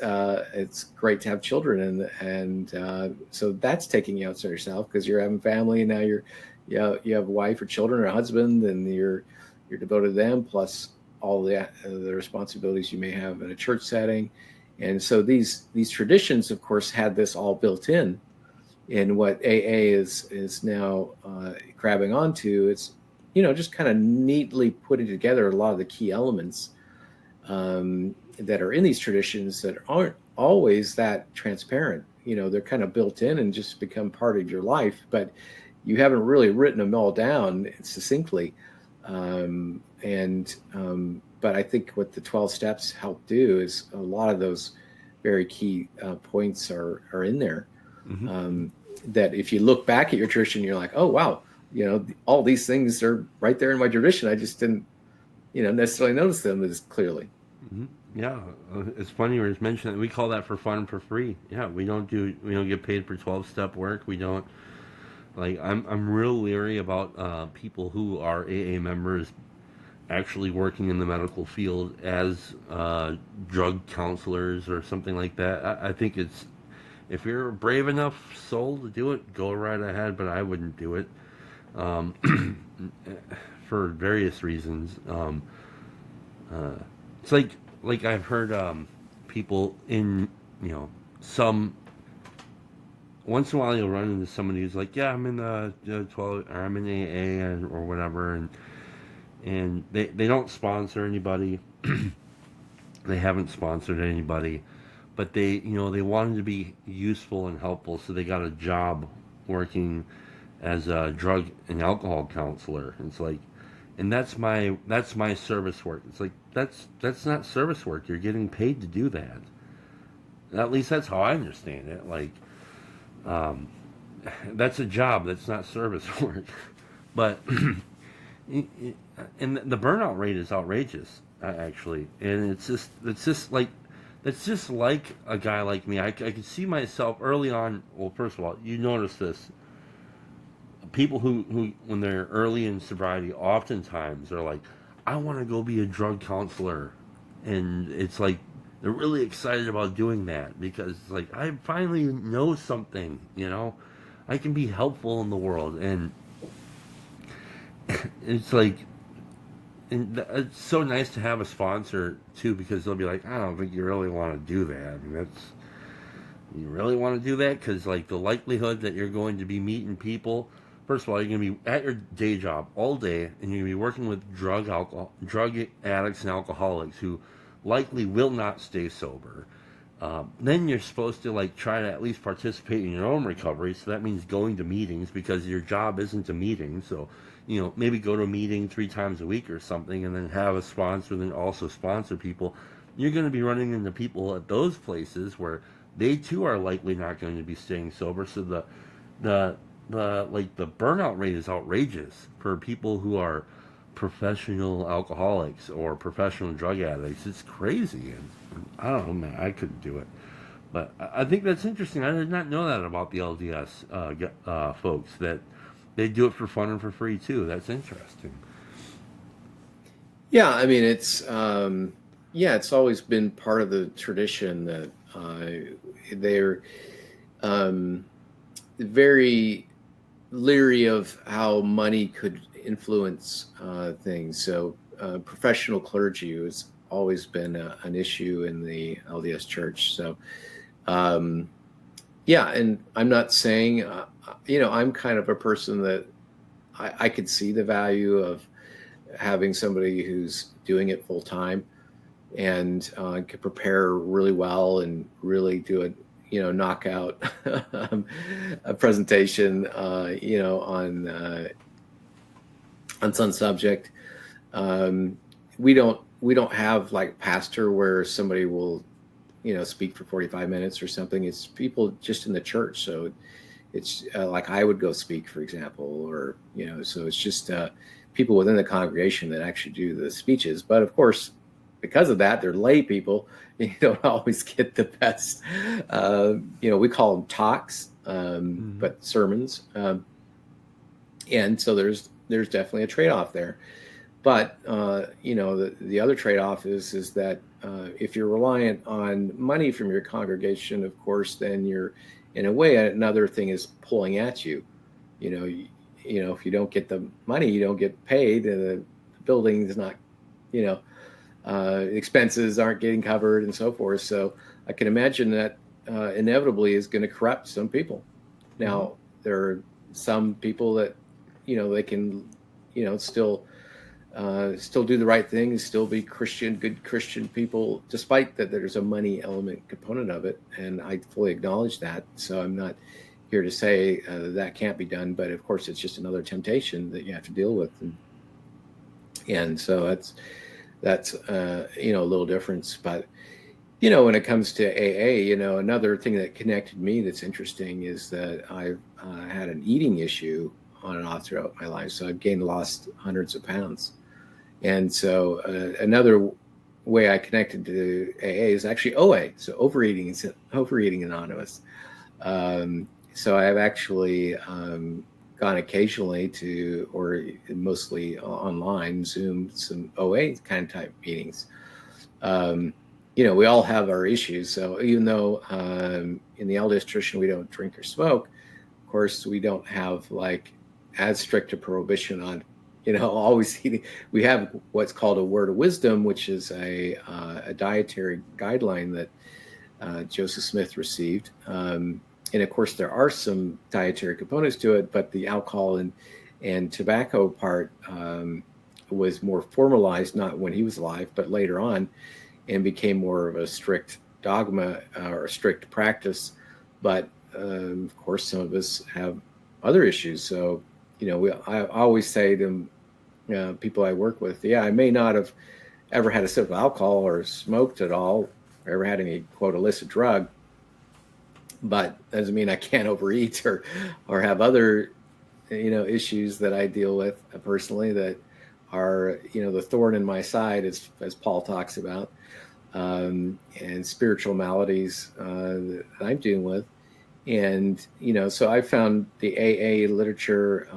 great to have children. And so that's taking you outside yourself, because you're having family, and now you have a wife or children or a husband, and you're devoted to them, plus all the responsibilities you may have in a church setting. And so these traditions, of course, had this all built in. And what AA is now grabbing onto, it's just kind of neatly putting together a lot of the key elements that are in these traditions that aren't always that transparent. They're kind of built in and just become part of your life, but you haven't really written them all down succinctly. But I think what the 12 steps help do is a lot of those very key points are in there. Mm-hmm. That if you look back at your tradition, you're like, oh, wow, all these things are right there in my tradition. I just didn't, necessarily notice them as clearly. Mm-hmm. Yeah, it's funny when it's mentioned that we call that for fun and for free. Yeah, we don't get paid for 12-step work. We don't. Like, I'm real leery about people who are AA members actually working in the medical field as drug counselors or something like that. I think if you're a brave enough soul to do it, go right ahead, but I wouldn't do it for various reasons. It's like I've heard people in, some... Once in a while, you'll run into somebody who's like, "Yeah, I'm in the 12, or I'm in AA, or whatever," and they don't sponsor anybody. They haven't sponsored anybody, but they wanted to be useful and helpful, so they got a job working as a drug and alcohol counselor. It's like, and that's my service work. It's like that's not service work. You're getting paid to do that. At least that's how I understand it. Like. That's a job. That's not service work. But and the burnout rate is outrageous, actually. And it's just like a guy like me. I could see myself early on. Well, first of all, you notice this. People who when they're early in sobriety, oftentimes are like, I want to go be a drug counselor, and it's like, they're really excited about doing that because, like, I finally know something, I can be helpful in the world. And it's like, and it's so nice to have a sponsor too, because they'll be like, I don't think you really want to do that. I mean, you really want to do that? Because, like, the likelihood that you're going to be meeting people, first of all, you're going to be at your day job all day, and you're going to be working with drug addicts and alcoholics who likely will not stay sober. Then you're supposed to, like, try to at least participate in your own recovery. So that means going to meetings, because your job isn't a meeting. So, maybe go to a meeting 3 times a week or something, and then have a sponsor, and then also sponsor people. You're going to be running into people at those places where they too are likely not going to be staying sober. So the burnout rate is outrageous for people who are professional alcoholics or professional drug addicts. It's crazy, and I don't know, man, I couldn't do it. But I think that's interesting. I did not know that about the LDS folks, that they do it for fun and for free too. That's interesting. Yeah, I mean, it's always been part of the tradition that they're very leery of how money could influence things. So professional clergy has always been an issue in the LDS Church. So yeah, and I'm not saying, I'm kind of a person that I could see the value of having somebody who's doing it full time and could prepare really well and really do it, knock out a presentation, on some subject. We don't have like pastor where somebody will, speak for 45 minutes or something. It's people just in the church. So it's like I would go speak, for example, or, so it's just people within the congregation that actually do the speeches. But of course, because of that, they're lay people. You don't always get the best, we call them talks, but sermons. And so there's definitely a trade-off there. But, the other trade-off is that if you're reliant on money from your congregation, of course, then you're, in a way, another thing is pulling at you. If you don't get the money, you don't get paid, and the building is not, expenses aren't getting covered and so forth. So I can imagine that inevitably is going to corrupt some people. Now, there are some people that, they can, still do the right thing, still be good Christian people, despite that there's a money element component of it. And I fully acknowledge that. So I'm not here to say that can't be done, but of course it's just another temptation that you have to deal with. And so that's a little difference. But, when it comes to AA, another thing that connected me that's interesting is that I've had an eating issue on and off throughout my life. So I've lost hundreds of pounds. And so another way I connected to AA is actually OA, so Overeating Anonymous. So I've actually gone occasionally to, or mostly online, Zoom, some OA kind of type meetings. We all have our issues. So even though in the LDS tradition we don't drink or smoke, of course we don't have like as strict a prohibition on always eating. We have what's called a word of wisdom, which is a dietary guideline that Joseph Smith received. And of course, there are some dietary components to it, but the alcohol and tobacco part was more formalized, not when he was alive, but later on, and became more of a strict dogma or a strict practice. But of course, some of us have other issues. So, I always say to people I work with, I may not have ever had a sip of alcohol or smoked at all, or ever had any, quote, illicit drug, but that doesn't mean I can't overeat or have other, issues that I deal with personally that are, the thorn in my side, as Paul talks about, and spiritual maladies that I'm dealing with. And, so I found the AA literature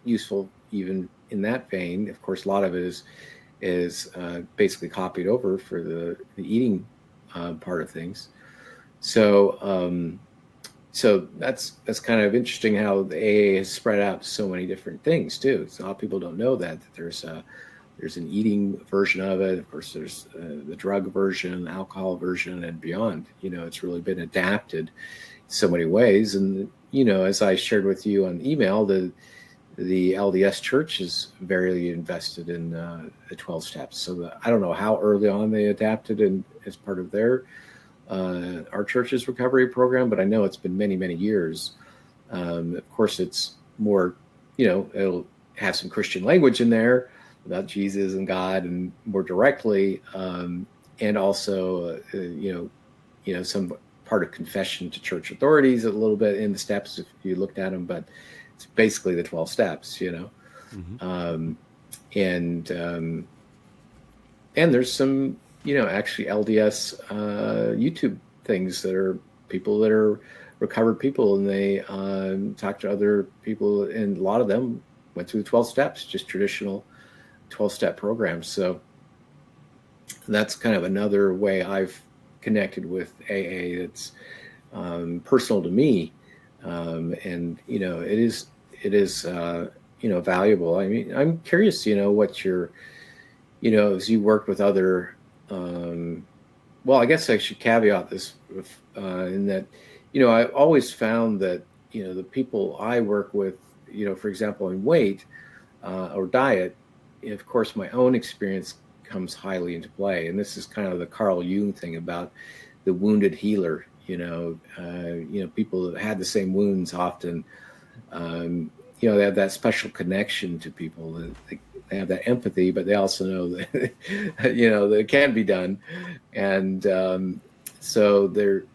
useful even in that vein. Of course, a lot of it is basically copied over for the eating part of things. So so that's kind of interesting how the AA has spread out to so many different things too. So a lot of people don't know that there's an eating version of it. Of course, there's the drug version, the alcohol version, and beyond. It's really been adapted in so many ways. And as I shared with you on email, the LDS Church is very invested in the 12 steps. So I don't know how early on they adapted and as part of their our church's recovery program, but I know it's been many, many years. Of course, it's more, it'll have some Christian language in there about Jesus and God and more directly, and also, some part of confession to church authorities a little bit in the steps if you looked at them, but it's basically the 12 steps, and there's some, actually LDS YouTube things that are people that are recovered people, and they talk to other people, and a lot of them went through the 12 steps, just traditional 12-step programs. So that's kind of another way I've connected with AA that's personal to me. And, it is it is valuable. I mean, I'm curious, what your, as you worked with other, well, I guess I should caveat this in that, I always found that, the people I work with, for example, in weight or diet, of course, my own experience comes highly into play. And this is kind of the Carl Jung thing about the wounded healer. People that had the same wounds often, they have that special connection to people. They have that empathy, but they also know that, that it can be done. And so there's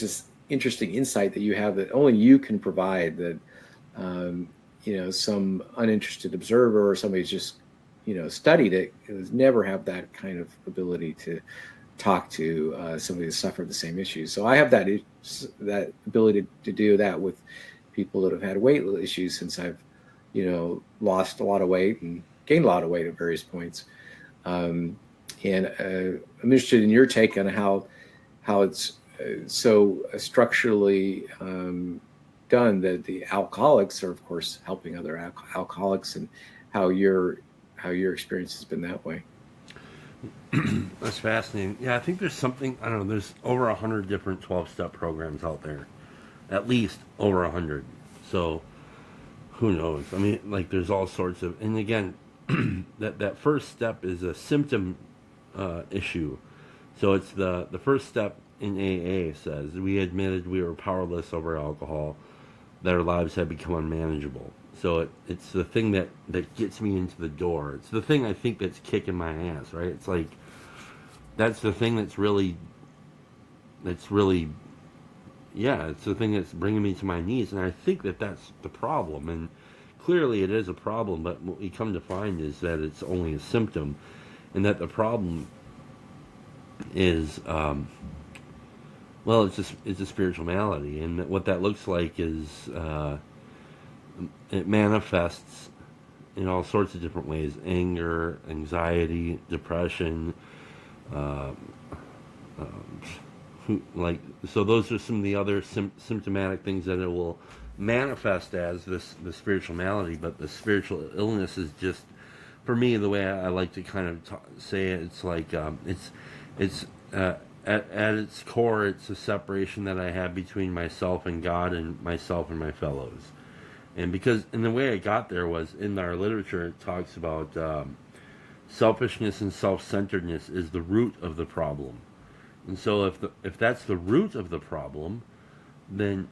this interesting insight that you have that only you can provide, that, some uninterested observer or somebody who's just, studied it, never have that kind of ability to talk to somebody that suffered the same issues. So I have that ability to do that with people that have had weight issues, since I've, lost a lot of weight and gained a lot of weight at various points. And I'm interested in your take on how it's so structurally done that the alcoholics are, of course, helping other alcoholics, and how your experience has been that way. That's fascinating. Yeah, I think there's something, I don't know, there's over 100 different 12-step programs out there. At least over 100. So, who knows? I mean, like, there's all sorts of, and again, that first step is a symptom issue. So it's the first step in AA says, we admitted we were powerless over alcohol, that our lives had become unmanageable. So it's the thing that gets me into the door. It's the thing I think that's kicking my ass, right? It's like, that's the thing that's really, yeah, it's the thing that's bringing me to my knees. And I think that's the problem. And clearly it is a problem, but what we come to find is that it's only a symptom, and that the problem is, well, it's a spiritual malady. And what that looks like is, it manifests in all sorts of different ways: anger, anxiety, depression, so those are some of the other symptomatic things that it will manifest as the spiritual malady. But the spiritual illness is just, for me, the way I like to kind of say it, it's like it's at its core, it's a separation that I have between myself and God, and myself and my fellows. And the way I got there was, in our literature, it talks about selfishness and self-centeredness is the root of the problem. And so if that's the root of the problem, then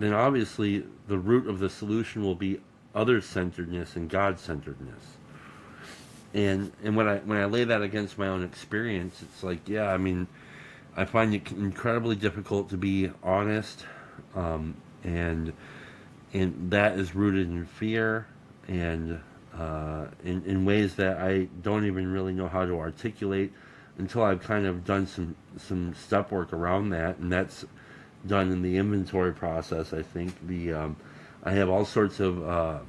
obviously the root of the solution will be other-centeredness and God-centeredness. And when I lay that against my own experience, it's like, yeah, I mean, I find it incredibly difficult to be honest, and that is rooted in fear, and in ways that I don't even really know how to articulate until I've kind of done some step work around that. And that's done in the inventory process. I think I have all sorts of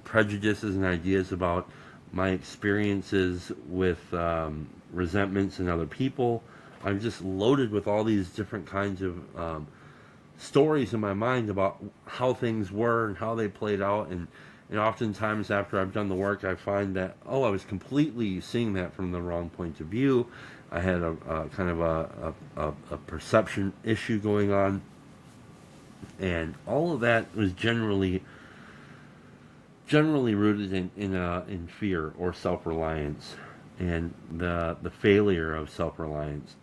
prejudices and ideas about my experiences with resentments in other people. I'm just loaded with all these different kinds of stories in my mind about how things were and how they played out. And oftentimes after I've done the work, I find that, I was completely seeing that from the wrong point of view. I had a kind of a perception issue going on. And all of that was generally rooted in fear or self-reliance, and the failure of self-reliance.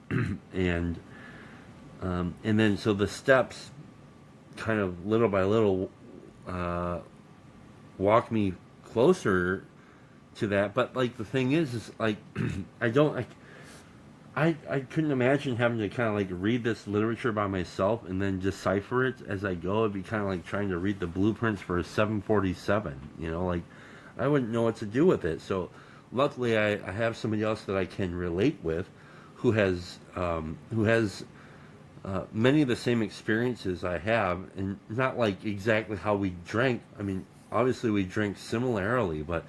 and then so the steps kind of little by little walk me closer to that. But like, the thing is like, I couldn't imagine having to kind of like read this literature by myself and then decipher it as I go. It'd be kind of like trying to read the blueprints for a 747, like I wouldn't know what to do with it. So luckily I have somebody else that I can relate with, who has many of the same experiences I have, and not like exactly how we drank. I mean, obviously we drink similarly, but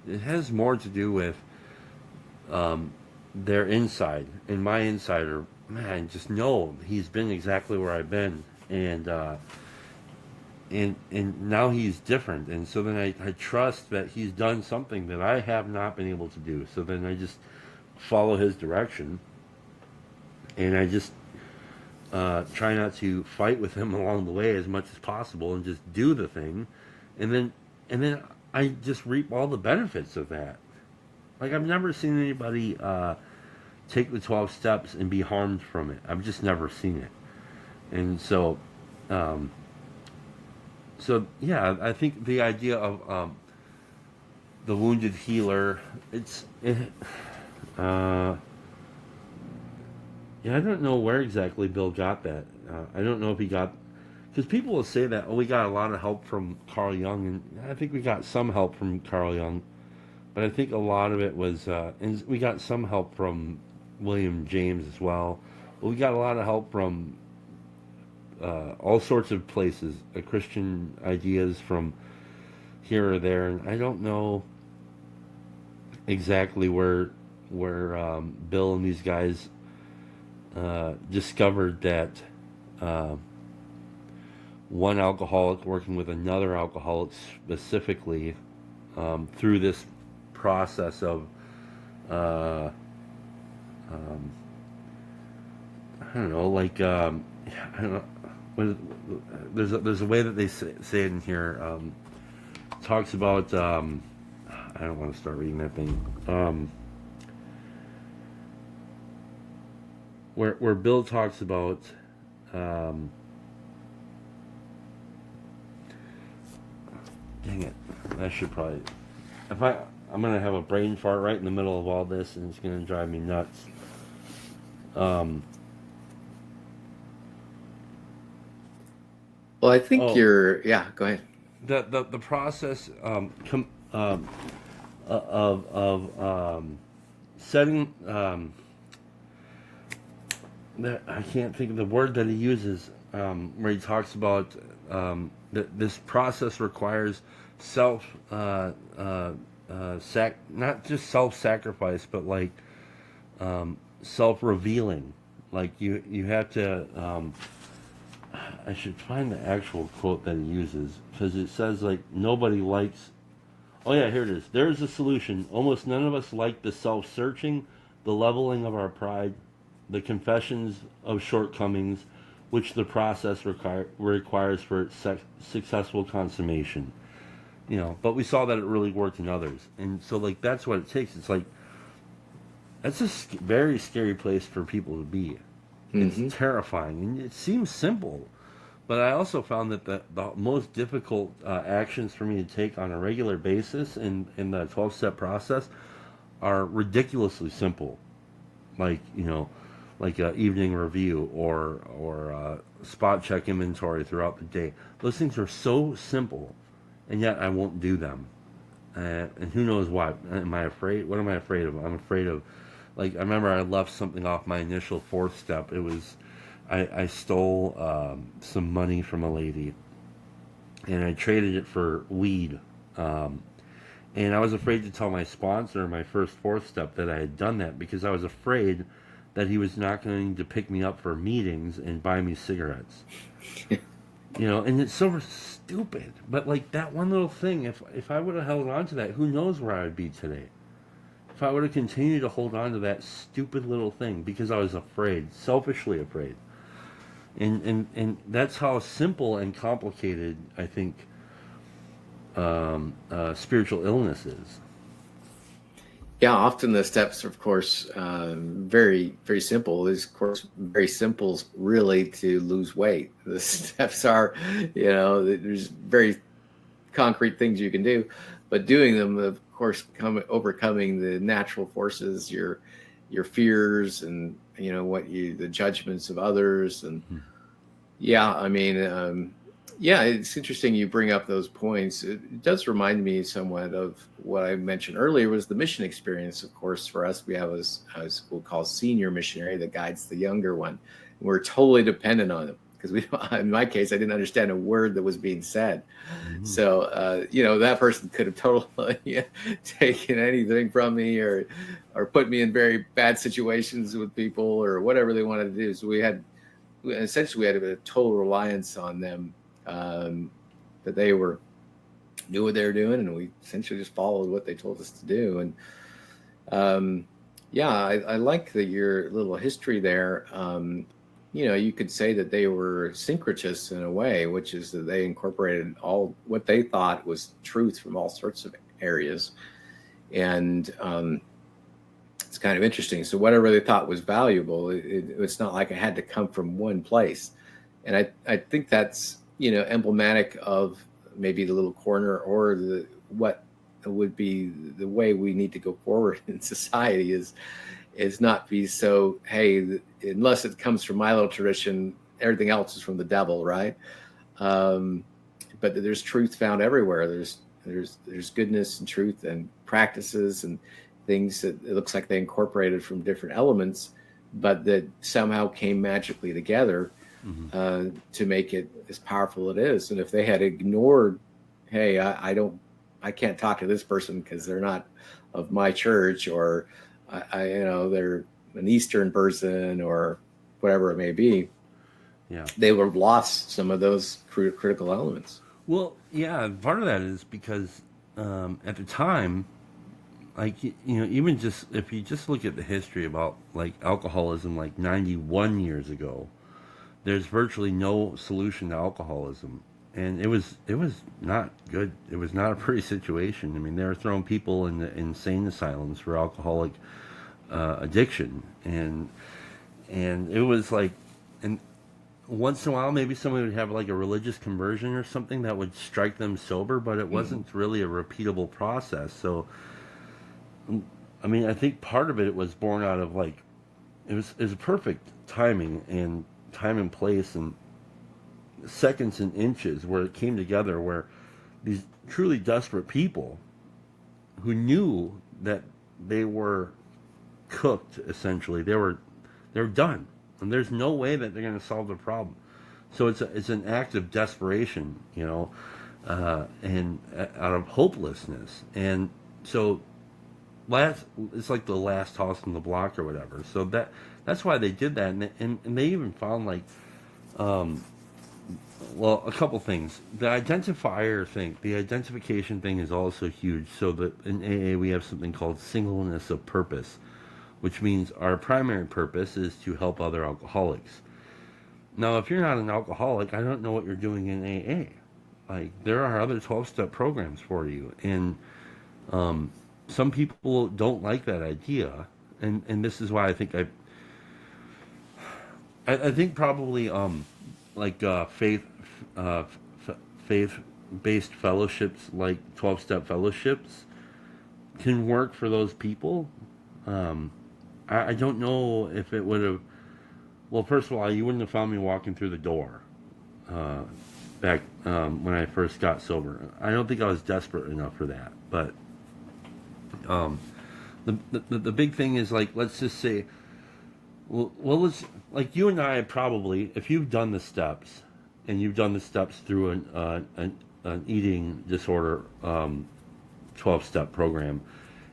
it has more to do with their inside and my inside. Or, man, just know he's been exactly where I've been. And and now he's different, and so then I trust that he's done something that I have not been able to do. So then I just follow his direction, and I just try not to fight with him along the way as much as possible, and just do the thing, and then I just reap all the benefits of that. Like I've never seen anybody take the 12 steps and be harmed from it. I've just never seen it, and so. So yeah, I think the idea of the wounded healer, uh, yeah, I don't know where exactly Bill got that. I don't know if he got, because people will say that, oh, we got a lot of help from Carl Jung, and I think we got some help from Carl Jung, but I think a lot of it was, and we got some help from William James as well. But we got a lot of help from all sorts of places, Christian ideas from here or there, and I don't know exactly where Bill and these guys discovered that one alcoholic working with another alcoholic specifically through this process of I don't know, like I don't know. There's a way that they say it in here. Talks about I don't want to start reading that thing. Where Bill talks about dang it, I should probably I'm gonna have a brain fart right in the middle of all this, and it's gonna drive me nuts. Well, I think yeah, go ahead. The process of setting I can't think of the word that he uses where he talks about that this process requires not just self-sacrifice, but like self-revealing. Like you have to I should find the actual quote that he uses, because it says like nobody likes. Oh yeah, here it is. There is a solution. Almost none of us like the self-searching, the leveling of our pride, the confessions of shortcomings, which the process requires for its successful consummation. You know, but we saw that it really worked in others, and so like that's what it takes. It's like that's a very scary place for people to be. It's terrifying, and it seems simple, but I also found that the most difficult actions for me to take on a regular basis in the 12-step process are ridiculously simple, like like an evening review or spot check inventory throughout the day. Those things are so simple, and yet I won't do them, and who knows why? Am I afraid? What am I afraid of? I'm afraid of. Like, I remember I left something off my initial 4th step. It was, I stole some money from a lady, and I traded it for weed. And I was afraid to tell my sponsor in my first 4th step that I had done that, because I was afraid that he was not going to pick me up for meetings and buy me cigarettes. And it's so stupid. But like that one little thing, if I would have held on to that, who knows where I would be today. If I would have continued to hold on to that stupid little thing because I was afraid, selfishly afraid. And that's how simple and complicated I think spiritual illness is. Yeah, often the steps, of course, very, very simple. Is of course very simple, really, to lose weight. The steps are, there's very concrete things you can do, but doing them, of course, overcoming the natural forces, your fears, and the judgments of others, and it's interesting you bring up those points. It does remind me somewhat of what I mentioned earlier was the mission experience. Of course, for us, we have a school called senior missionary that guides the younger one. We're totally dependent on them because in my case, I didn't understand a word that was being said. Mm-hmm. So, that person could have totally taken anything from me or put me in very bad situations with people or whatever they wanted to do. So we had a total reliance on them. that they knew what they were doing, and we essentially just followed what they told us to do. And yeah, I like your little history there. You could say that they were syncretists in a way, which is that they incorporated all what they thought was truth from all sorts of areas. And it's kind of interesting. So whatever they thought was valuable, it's not like it had to come from one place. And I think that's, emblematic of maybe the little corner, or what would be the way we need to go forward in society is not be so, hey, unless it comes from my little tradition, everything else is from the devil, right? But there's truth found everywhere. There's goodness and truth and practices and things that it looks like they incorporated from different elements, but that somehow came magically together to make it as powerful as it is. And if they had ignored, hey, I can't talk to this person because they're not of my church, or they're an Eastern person, or whatever it may be, they would have lost some of those critical elements. Well, yeah, part of that is because at the time, like, even just if you just look at the history about like alcoholism, like 91 years ago, there's virtually no solution to alcoholism. And it was not good. It was not a pretty situation. I mean, they were throwing people in the insane asylums for alcoholic addiction, and it was like, and once in a while, maybe somebody would have like a religious conversion or something that would strike them sober, but it wasn't really a repeatable process. So, I mean, I think part of it was born out of like, it was a perfect timing and time and place and seconds and inches where it came together, where these truly desperate people who knew that they were cooked, essentially, they were done, and there's no way that they're going to solve the problem. So it's an act of desperation, and out of hopelessness. And so it's like the last house on the block or whatever. So that's why they did that, and they even found like well, a couple things. The identification thing is also huge. So that in AA we have something called singleness of purpose, which means our primary purpose is to help other alcoholics. Now, if you're not an alcoholic, I don't know what you're doing in AA. Like, there are other 12-step programs for you, and some people don't like that idea, and this is why I think I think probably like faith-based fellowships, like 12-step fellowships, can work for those people. I don't know if it would have. Well, first of all, you wouldn't have found me walking through the door back when I first got sober. I don't think I was desperate enough for that. But the big thing is, like, let's just say, well, let's, like, you and I probably, if you've done the steps, and you've done the steps through an eating disorder 12-step program,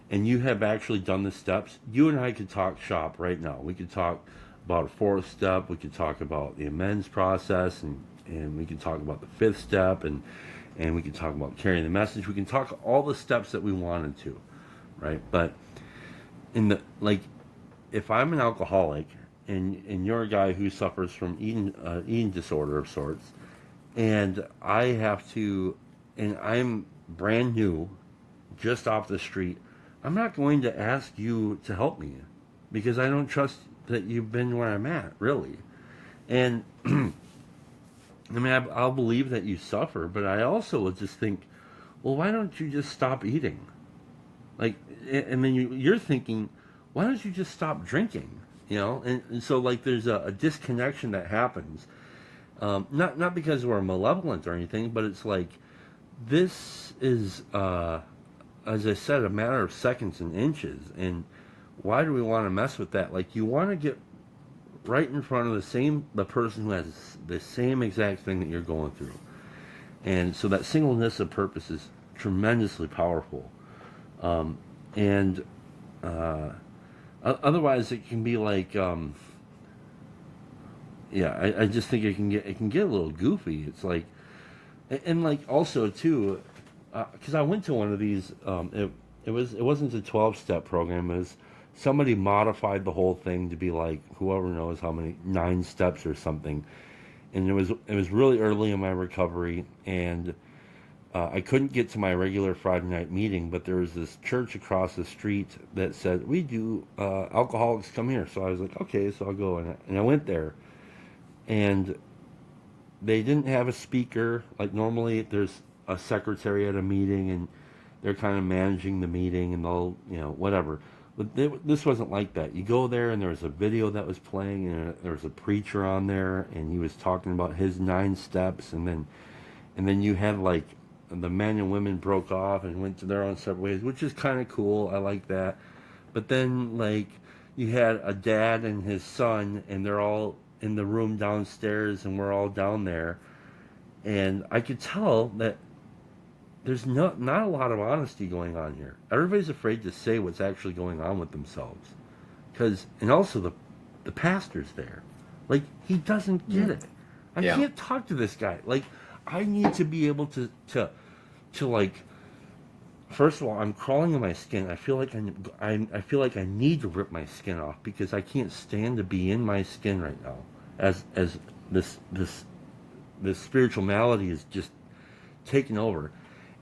and you have actually done the steps, you and I could talk shop right now. We could talk about a 4th step, we could talk about the amends process, and we could talk about the 5th step, and we could talk about carrying the message. We can talk all the steps that we wanted to, right? But if I'm an alcoholic and you're a guy who suffers from eating disorder of sorts, and I'm brand new, just off the street, I'm not going to ask you to help me because I don't trust that you've been where I'm at, really. And I mean, I'll believe that you suffer, but I also would just think, well, why don't you just stop eating? Like, and then you're thinking, why don't you just stop drinking? And so, like, there's a disconnection that happens. Not because we're malevolent or anything, but it's like, this is, as I said, a matter of seconds and inches. And why do we want to mess with that? Like, you want to get right in front of the person who has the same exact thing that you're going through. And so that singleness of purpose is tremendously powerful. Otherwise it can be like, I just think it can get a little goofy. It's like, And like also too, because I went to one of these. It wasn't a 12-step program. It was somebody modified the whole thing to be like whoever knows how many 9 steps or something. And it was really early in my recovery, and I couldn't get to my regular Friday night meeting, but there was this church across the street that said, we do alcoholics come here. So I was like, okay, so I'll go. And I went there. And they didn't have a speaker. Like normally there's a secretary at a meeting and they're kind of managing the meeting and they'll, whatever. But this wasn't like that. You go there and there was a video that was playing and there was a preacher on there and he was talking about his 9 steps and then you had like the men and women broke off and went to their own separate ways, which is kind of cool. I like that. But then like you had a dad and his son and they're all in the room downstairs and we're all down there, and I could tell that there's not a lot of honesty going on here. Everybody's afraid to say what's actually going on with themselves, and also the pastor's there, like he doesn't get it. I can't talk to this guy. Like I need to be able to like. First of all, I'm crawling in my skin. I feel like I feel like I need to rip my skin off because I can't stand to be in my skin right now. As this spiritual malady is just taking over,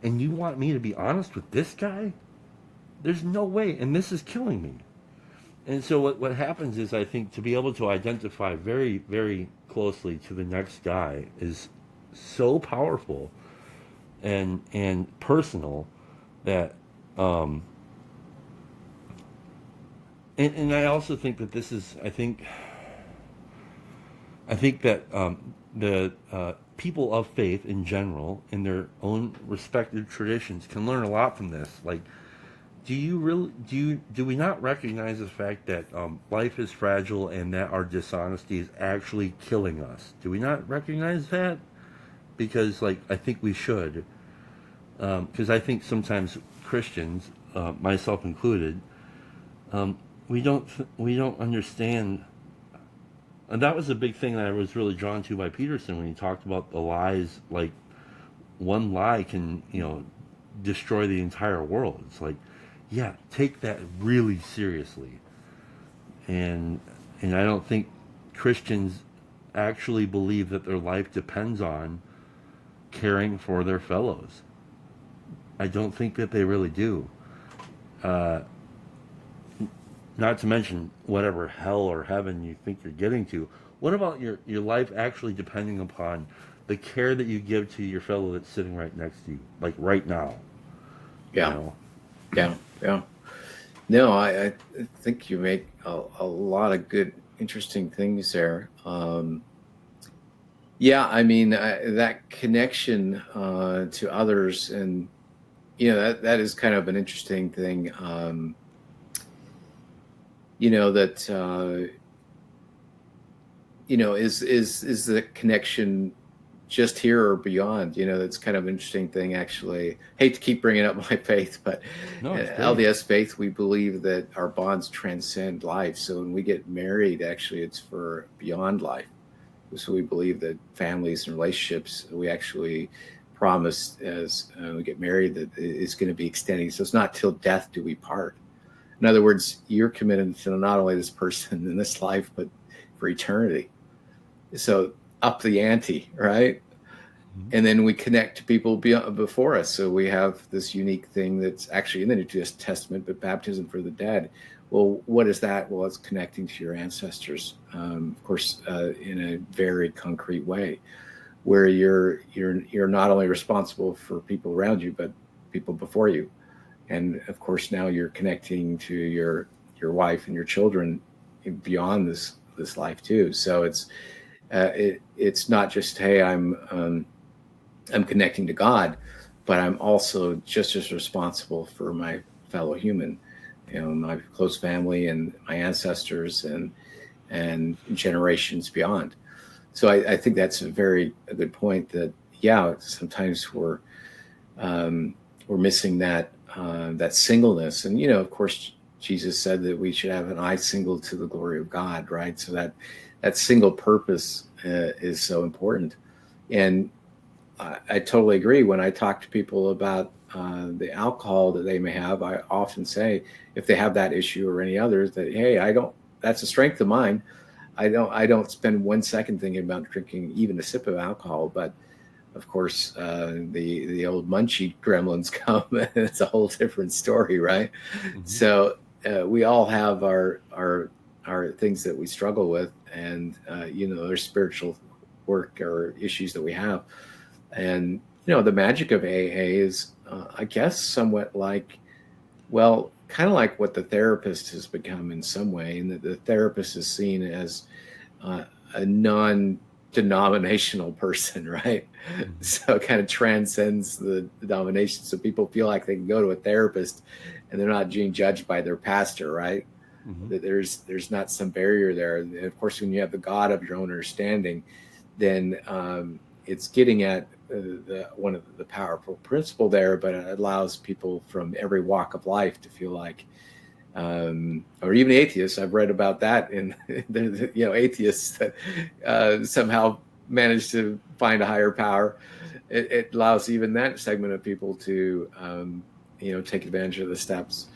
and you want me to be honest with this guy? There's no way, and this is killing me. And so what happens is I think to be able to identify very, very closely to the next guy is so powerful and personal that and I also think that this is I think that the people of faith in general in their own respective traditions can learn a lot from this. Like do we not recognize the fact that life is fragile and that our dishonesty is actually killing us? Do we not recognize that? Because like I think we should. Because I think sometimes Christians, myself included, we don't understand. And that was a big thing that I was really drawn to by Peterson when he talked about the lies. Like one lie can destroy the entire world. It's like, yeah, take that really seriously. And I don't think Christians actually believe that their life depends on caring for their fellows. I don't think that they really do. Not to mention whatever hell or heaven you think you're getting to. What about your life actually depending upon the care that you give to your fellow that's sitting right next to you, like right now? Yeah. Yeah. No, I think you make a lot of good, interesting things there. Yeah, I mean, that connection to others and that is kind of an interesting thing. Is the connection just here or beyond? That's kind of an interesting thing, actually. Hate to keep bringing up my faith, but No, LDS faith, we believe that our bonds transcend life. So when we get married, actually, it's for beyond life. So we believe that families and relationships, we actually promise as we get married that it's going to be extending. So it's not till death do we part. In other words, you're committed to not only this person in this life, but for eternity. So up the ante, right? Mm-hmm. And then we connect to people before us. So we have this unique thing that's actually in the New Testament, but baptism for the dead. Well, what is that? Well, it's connecting to your ancestors, of course, in a very concrete way, where you're not only responsible for people around you, but people before you. And of course, now you're connecting to your wife and your children beyond this life too. So it's not just, hey, I'm connecting to God, but I'm also just as responsible for my fellow human, my close family and my ancestors and generations beyond. So I think that's a good point. That sometimes we're missing that singleness, and of course Jesus said that we should have an eye single to the glory of God, right? So that single purpose is so important, and I totally agree. When I talk to people about the alcohol that they may have, I often say, if they have that issue or any others, that hey, I don't. That's a strength of mine. I don't spend 1 second thinking about drinking even a sip of alcohol. But of course, the old munchie gremlins come, and it's a whole different story, right? Mm-hmm. So we all have our things that we struggle with, and there's spiritual work or issues that we have. And the magic of AA is, I guess, somewhat like, well, kind of like what the therapist has become in some way, and that the therapist is seen as a non-denominational person, right? Mm-hmm. So it kind of transcends the denomination. So people feel like they can go to a therapist, and they're not being judged by their pastor, right? Mm-hmm. That there's not some barrier there. And of course, when you have the God of your own understanding, then it's getting at one of the powerful principle there, but it allows people from every walk of life to feel like, or even atheists. I've read about that in atheists that somehow manage to find a higher power. It allows even that segment of people to take advantage of the steps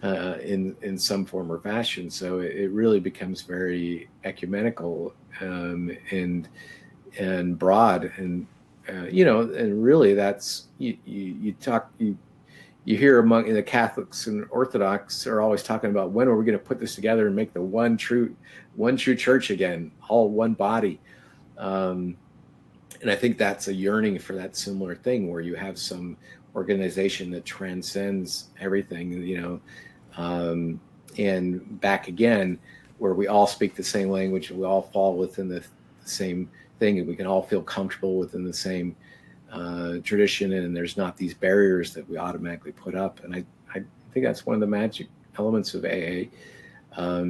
in some form or fashion. So it really becomes very ecumenical and broad, and and really that's you hear among the Catholics and Orthodox are always talking about, when are we going to put this together and make the one true church again, all one body. And I think that's a yearning for that similar thing, where you have some organization that transcends everything, and back again, where we all speak the same language and we all fall within the same thing, and we can all feel comfortable within the same tradition, and there's not these barriers that we automatically put up. And I think that's one of the magic elements of AA,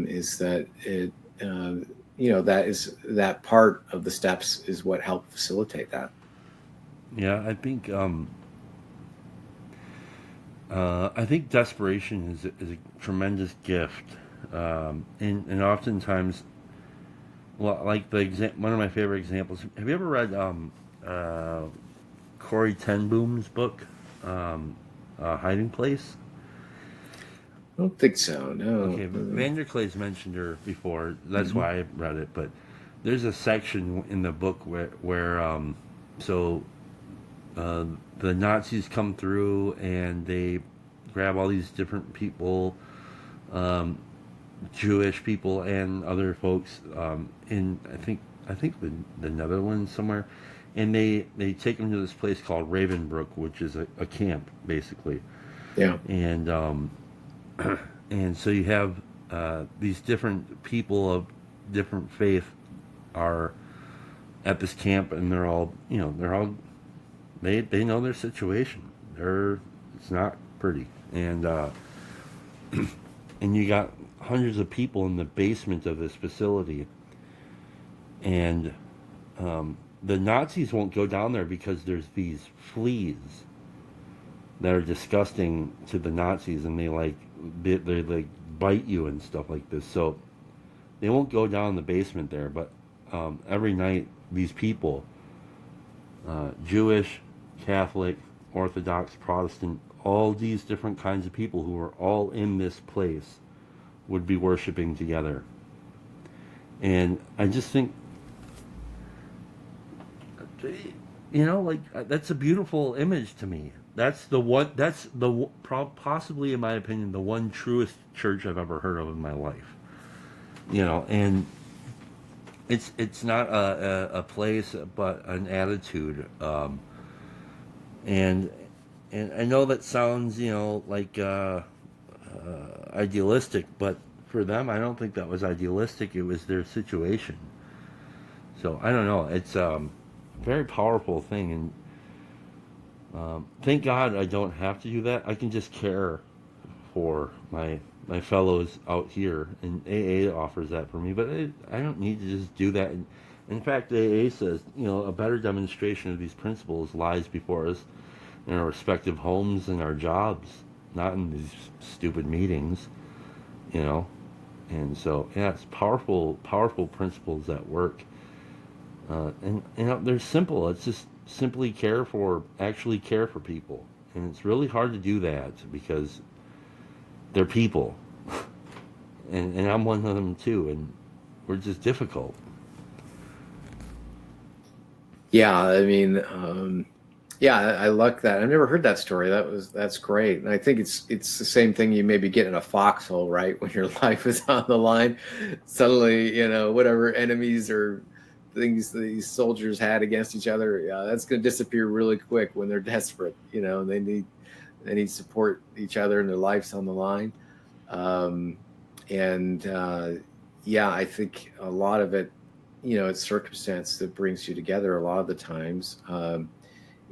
is that it that part of the steps is what helped facilitate that. Yeah, I think desperation is a tremendous gift, and oftentimes, well, like one of my favorite examples. Have you ever read Corey Ten Boom's book, Hiding Place? I don't think so. No. Okay, Vanderklay's mentioned her before. That's why I read it. But there's a section in the book where the Nazis come through and they grab all these different people, Jewish people and other folks in I think the Netherlands somewhere, and they take them to this place called Ravenbrook, which is a camp basically. Yeah. And so you have these different people of different faith are at this camp, and they're all they know their situation. It's not pretty, and and you got hundreds of people in the basement of this facility, and the Nazis won't go down there because there's these fleas that are disgusting to the Nazis, and they like bite you and stuff like this. So they won't go down in the basement there. But every night, these people, Jewish, Catholic, Orthodox, Protestant, all these different kinds of people who are all in this place would be worshiping together. And I just think, that's a beautiful image to me. That's possibly, in my opinion, the one truest church I've ever heard of in my life. And it's not a place, but an attitude. And I know that sounds, like idealistic, but for them, I don't think that was idealistic. It was their situation. So I don't know. It's a very powerful thing, and thank God I don't have to do that. I can just care for my fellows out here, and AA offers that for me. But I don't need to just do that. And in fact, AA says, a better demonstration of these principles lies before us in our respective homes and our jobs, not in these stupid meetings, And so, yeah, it's powerful principles at work. And they're simple. It's just simply actually care for people. And it's really hard to do that because they're people. And I'm one of them too. And we're just difficult. Yeah, I mean, yeah, I like that. I've never heard that story. That's great. And I think it's the same thing you maybe get in a foxhole, right? When your life is on the line, suddenly, whatever enemies or things these soldiers had against each other, yeah, that's going to disappear really quick when they're desperate. They need support each other and their life's on the line. Um, and yeah, I think a lot of it, it's circumstance that brings you together a lot of the times.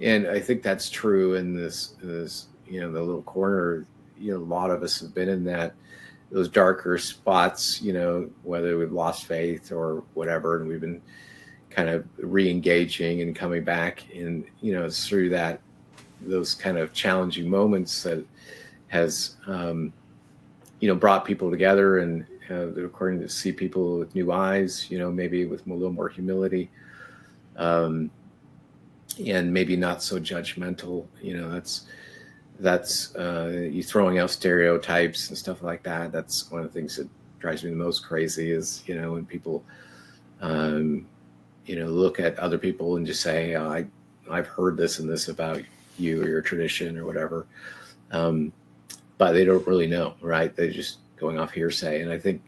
And I think that's true in this, the little corner. A lot of us have been in those darker spots, whether we've lost faith or whatever, and we've been kind of re-engaging and coming back. And, it's through those kind of challenging moments that has, brought people together, and according to see people with new eyes, maybe with a little more humility. And maybe not so judgmental. That's you throwing out stereotypes and stuff like that. That's one of the things that drives me the most crazy is, when people, look at other people and just say, I've heard this and this about you or your tradition or whatever. But they don't really know, right? They're just going off hearsay. And I think,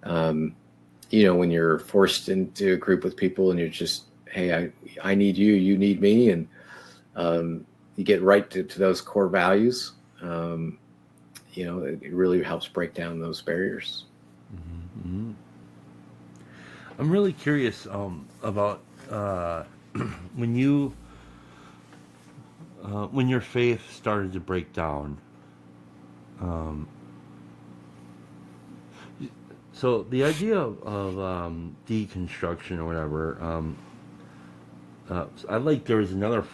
when you're forced into a group with people and you're just, hey, I need you, you need me. And you get right to those core values. It really helps break down those barriers. Mm-hmm. I'm really curious about when your faith started to break down. So the idea of deconstruction or whatever, I like there was another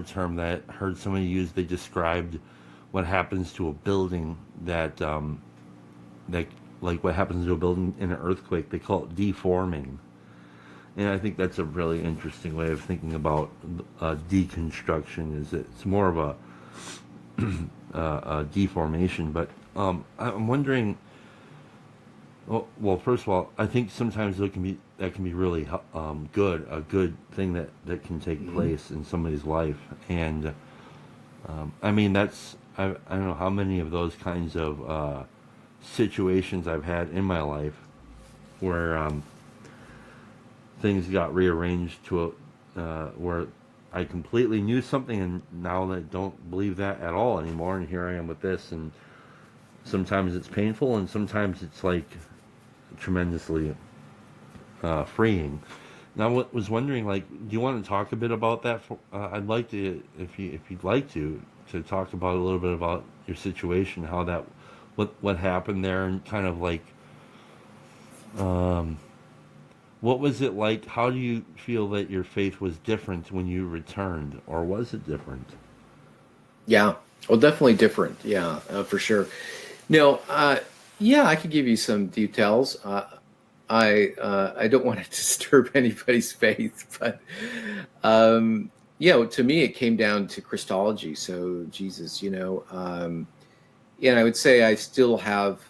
term that I heard somebody use. They described what happens to a building that like what happens to a building in an earthquake. They call it deforming, and I think that's a really interesting way of thinking about deconstruction. Is it's more of a deformation, but I'm wondering. Well, first of all, I think sometimes that can be really good, a good thing that can take Mm-hmm. place in somebody's life, and I mean I don't know how many of those kinds of situations I've had in my life where things got rearranged to where I completely knew something and now I don't believe that at all anymore, and here I am with this, and sometimes it's painful and sometimes it's like tremendously freeing. Now, I was wondering, like, do you want to talk a bit about that? I'd like to, if you'd like to talk about a little bit about your situation, how that, what happened there, and kind of like, what was it like? How do you feel that your faith was different when you returned, or was it different? Yeah, well, definitely different. Yeah, for sure. No, yeah, I could give you some details. I don't want to disturb anybody's faith, but to me, it came down to Christology. So Jesus, and I would say I still have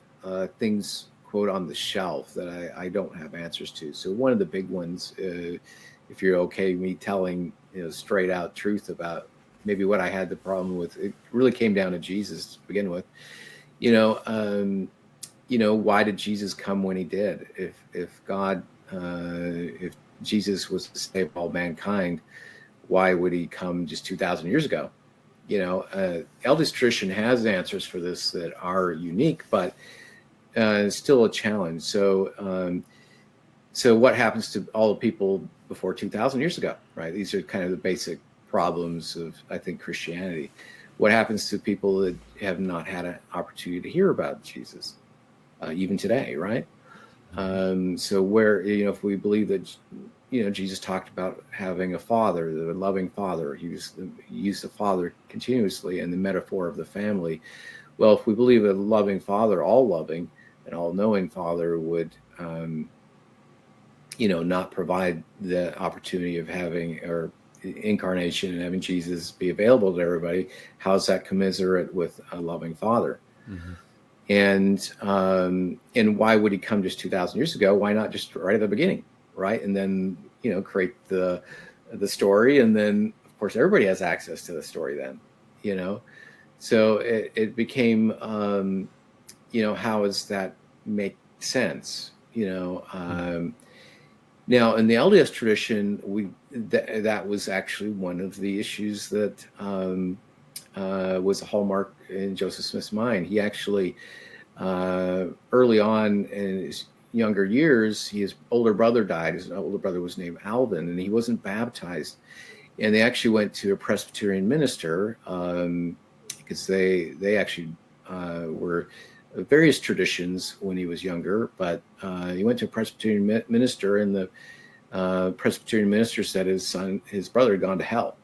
things quote on the shelf that I don't have answers to. So one of the big ones, if you're okay, me telling straight out truth about maybe what I had the problem with, it really came down to Jesus to begin with. Why did Jesus come when he did? If Jesus was to save all mankind, why would he come just 2,000 years ago? LDS tradition has answers for this that are unique, but it's still a challenge. So what happens to all the people before 2,000 years ago, right? These are kind of the basic problems of, I think, Christianity. What happens to people that have not had an opportunity to hear about Jesus, even today, right? So where, if we believe that, Jesus talked about having a father, the loving father, he used the father continuously in the metaphor of the family. Well, if we believe a loving father, all loving and all knowing father would, not provide the opportunity of having or incarnation and having Jesus be available to everybody, how's that commiserate with a loving Father? Mm-hmm. And why would he come just 2,000 years ago? Why not just right at the beginning, right? And then create the story, and then of course everybody has access to the story. Then, so it became, how does that make sense? Now, in the LDS tradition, that was actually one of the issues that was a hallmark in Joseph Smith's mind. He actually, early on in his younger years, his older brother died. His older brother was named Alvin, and he wasn't baptized. And they actually went to a Presbyterian minister because they actually were various traditions when he was younger, but he went to a Presbyterian minister, and the Presbyterian minister said his brother had gone to hell.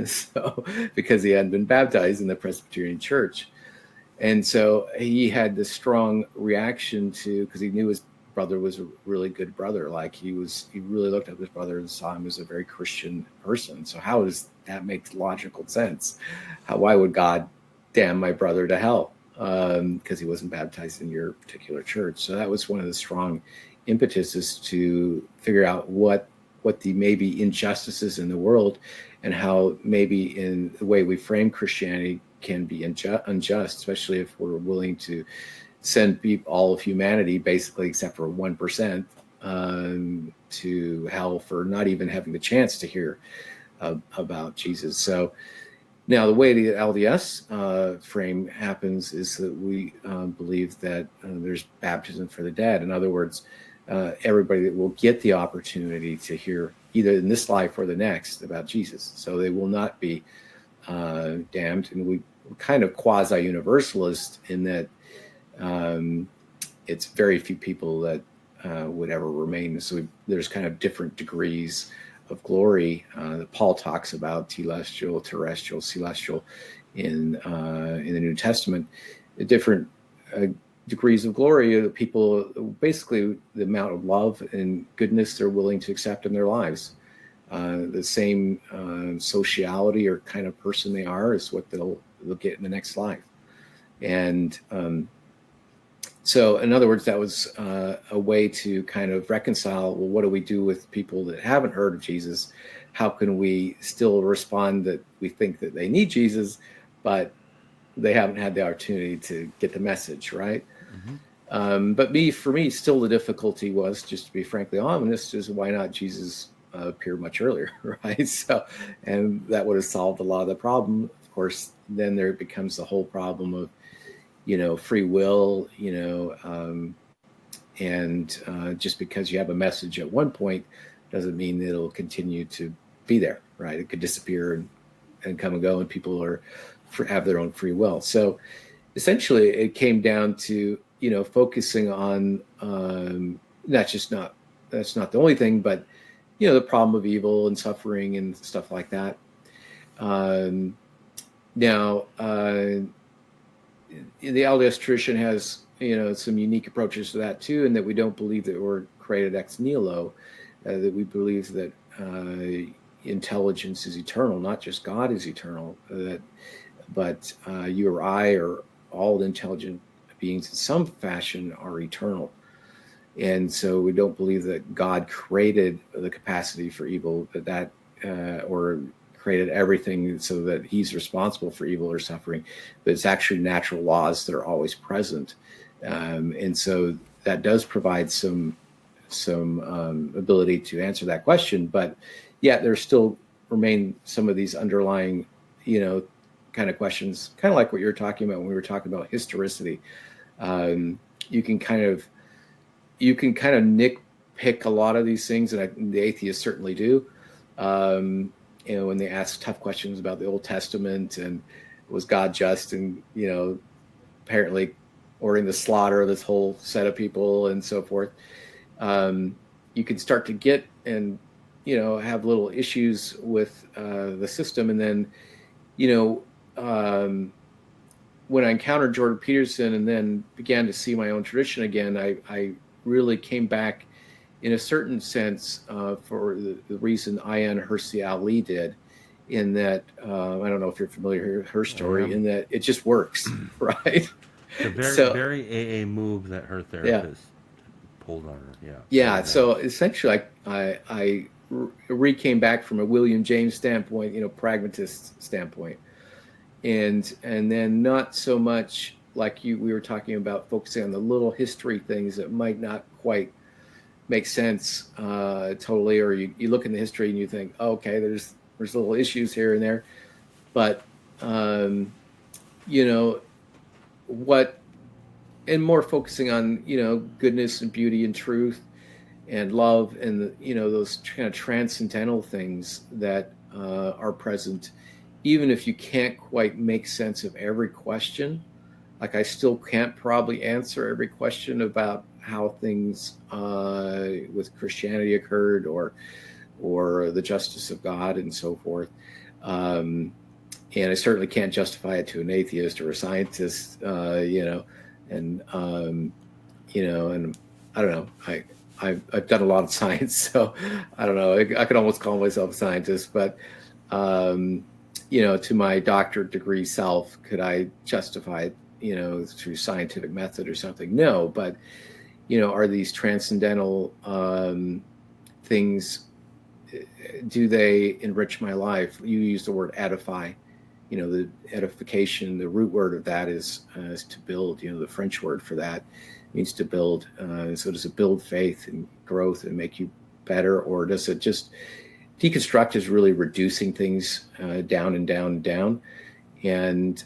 So, because he hadn't been baptized in the Presbyterian church. And so he had this strong reaction because he knew his brother was a really good brother. Like he really looked at his brother and saw him as a very Christian person. So how does that make logical sense? Why would God damn my brother to hell? Because he wasn't baptized in your particular church. So that was one of the strong impetuses to figure out what the maybe injustices in the world, and how maybe in the way we frame Christianity can be unjust, especially if we're willing to send all of humanity, basically except for 1%, to hell for not even having the chance to hear about Jesus. So now the way the LDS frame happens is that we believe that there's baptism for the dead. In other words, everybody that will get the opportunity to hear either in this life or the next about Jesus. So they will not be damned. And we're kind of quasi-universalist in that it's very few people that would ever remain. So there's kind of different degrees of glory that Paul talks about: telestial, terrestrial, celestial in the New Testament. The different degrees of glory of people, basically the amount of love and goodness they're willing to accept in their lives. The same sociality or kind of person they are is what they'll get in the next life. And so, in other words, that was a way to kind of reconcile, well, what do we do with people that haven't heard of Jesus? How can we still respond that we think that they need Jesus, but they haven't had the opportunity to get the message, right? Mm-hmm. But for me, still the difficulty was, just to be frankly honest, is why not Jesus appear much earlier, right? So, and that would have solved a lot of the problem. Of course, then there becomes the whole problem of, free will, and just because you have a message at one point doesn't mean that it'll continue to be there, right? It could disappear and come and go, and people have their own free will. So essentially it came down to, focusing on, that's not the only thing, but, the problem of evil and suffering and stuff like that. Now, the LDS tradition has, some unique approaches to that too, and that we don't believe that we're created ex nihilo, that we believe that intelligence is eternal, not just God is eternal, but you or I or all the intelligent beings in some fashion are eternal. And so we don't believe that God created the capacity for evil, or created everything so that he's responsible for evil or suffering, but it's actually natural laws that are always present. And so that does provide some ability to answer that question. But yet there still remain some of these underlying, kind of questions, kind of like what you're talking about when we were talking about historicity. You can kind of nitpick a lot of these things, and the atheists certainly do. When they ask tough questions about the Old Testament and was God just, and apparently ordering the slaughter of this whole set of people and so forth, you can start to get and have little issues with the system. And then when I encountered Jordan Peterson and then began to see my own tradition again, I really came back in a certain sense, for the reason Ayaan Hirsi Ali did, in that, I don't know if you're familiar with her story, in that it just works, right? It's a So, very AA move that her yeah. therapist pulled on her. Yeah. Yeah. So essentially, I came back from a William James standpoint, pragmatist standpoint, and then not so much like we were talking about, focusing on the little history things that might not quite make sense totally, or you look in the history and you think, oh, okay, there's little issues here and there, but you know what, and more focusing on goodness and beauty and truth and love and those kind of transcendental things that are present, even if you can't quite make sense of every question. Like, I still can't probably answer every question about how things with Christianity occurred, or the justice of God and so forth. And I certainly can't justify it to an atheist or a scientist, and and I don't know. I've done a lot of science, so I don't know. I could almost call myself a scientist, but to my doctorate degree self, could I justify it, through scientific method or something? No, but are these transcendental things? Do they enrich my life? You use the word edify. The edification, the root word of that is to build. The French word for that means to build. So does it build faith and growth and make you better, or does it just deconstruct? Is really reducing things down and down and down. And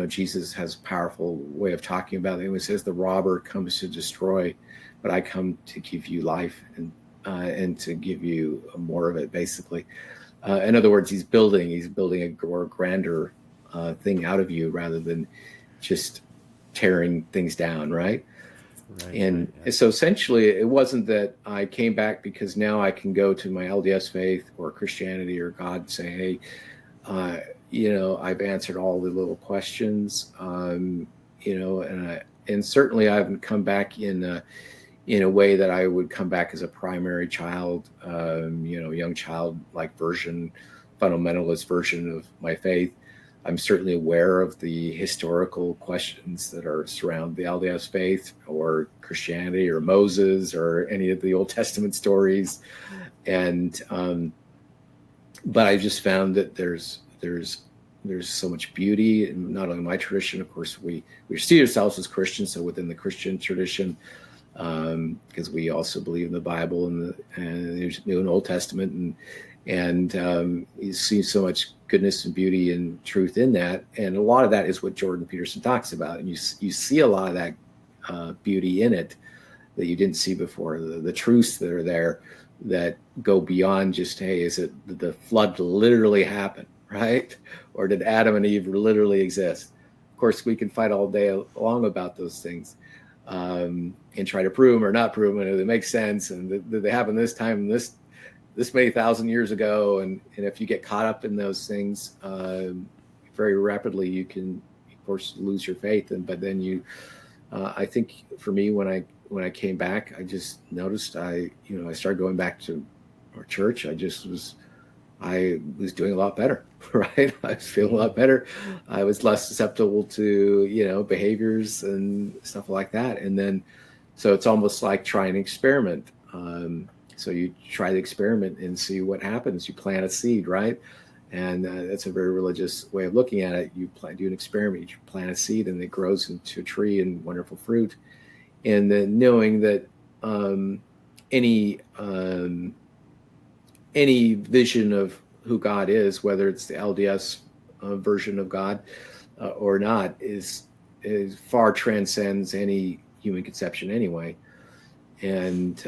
Jesus has a powerful way of talking about it. He says, "The robber comes to destroy, but I come to give you life and to give you more of it." Basically. In other words, he's building a more grander thing out of you, rather than just tearing things down, right? And so essentially, it wasn't that I came back because now I can go to my LDS faith or Christianity or God and say, hey, I've answered all the little questions, and certainly I haven't come back in a way that I would come back as a primary child, young child like version, fundamentalist version of my faith. I'm certainly aware of the historical questions that are surround the LDS faith or Christianity or Moses or any of the Old Testament stories. And, but I just found that there's so much beauty, and not only my tradition, of course, we see ourselves as Christians. So within the Christian tradition, because we also believe in the Bible and there's New and Old Testament, and you see so much goodness and beauty and truth in that, and a lot of that is what Jordan Peterson talks about, and you see a lot of that beauty in it that you didn't see before, the truths that are there that go beyond just, hey, is it the flood literally happened, right? Or did Adam and Eve literally exist? Of course, we can fight all day long about those things. And try to prove them or not prove them, and it makes sense, and did they happen this time, this many thousand years ago, and if you get caught up in those things, very rapidly you can, of course, lose your faith. But then I think for me, when I came back, I just noticed I started going back to our church. I was doing a lot better, right? I was feeling a lot better. I was less susceptible to, behaviors and stuff like that. And then, so it's almost like trying an experiment. So you try the experiment and see what happens. You plant a seed, right? And that's a very religious way of looking at it. You do an experiment, you plant a seed, and it grows into a tree and wonderful fruit. And then knowing that any vision of who God is, whether it's the LDS version of God or not, is far transcends any human conception anyway. And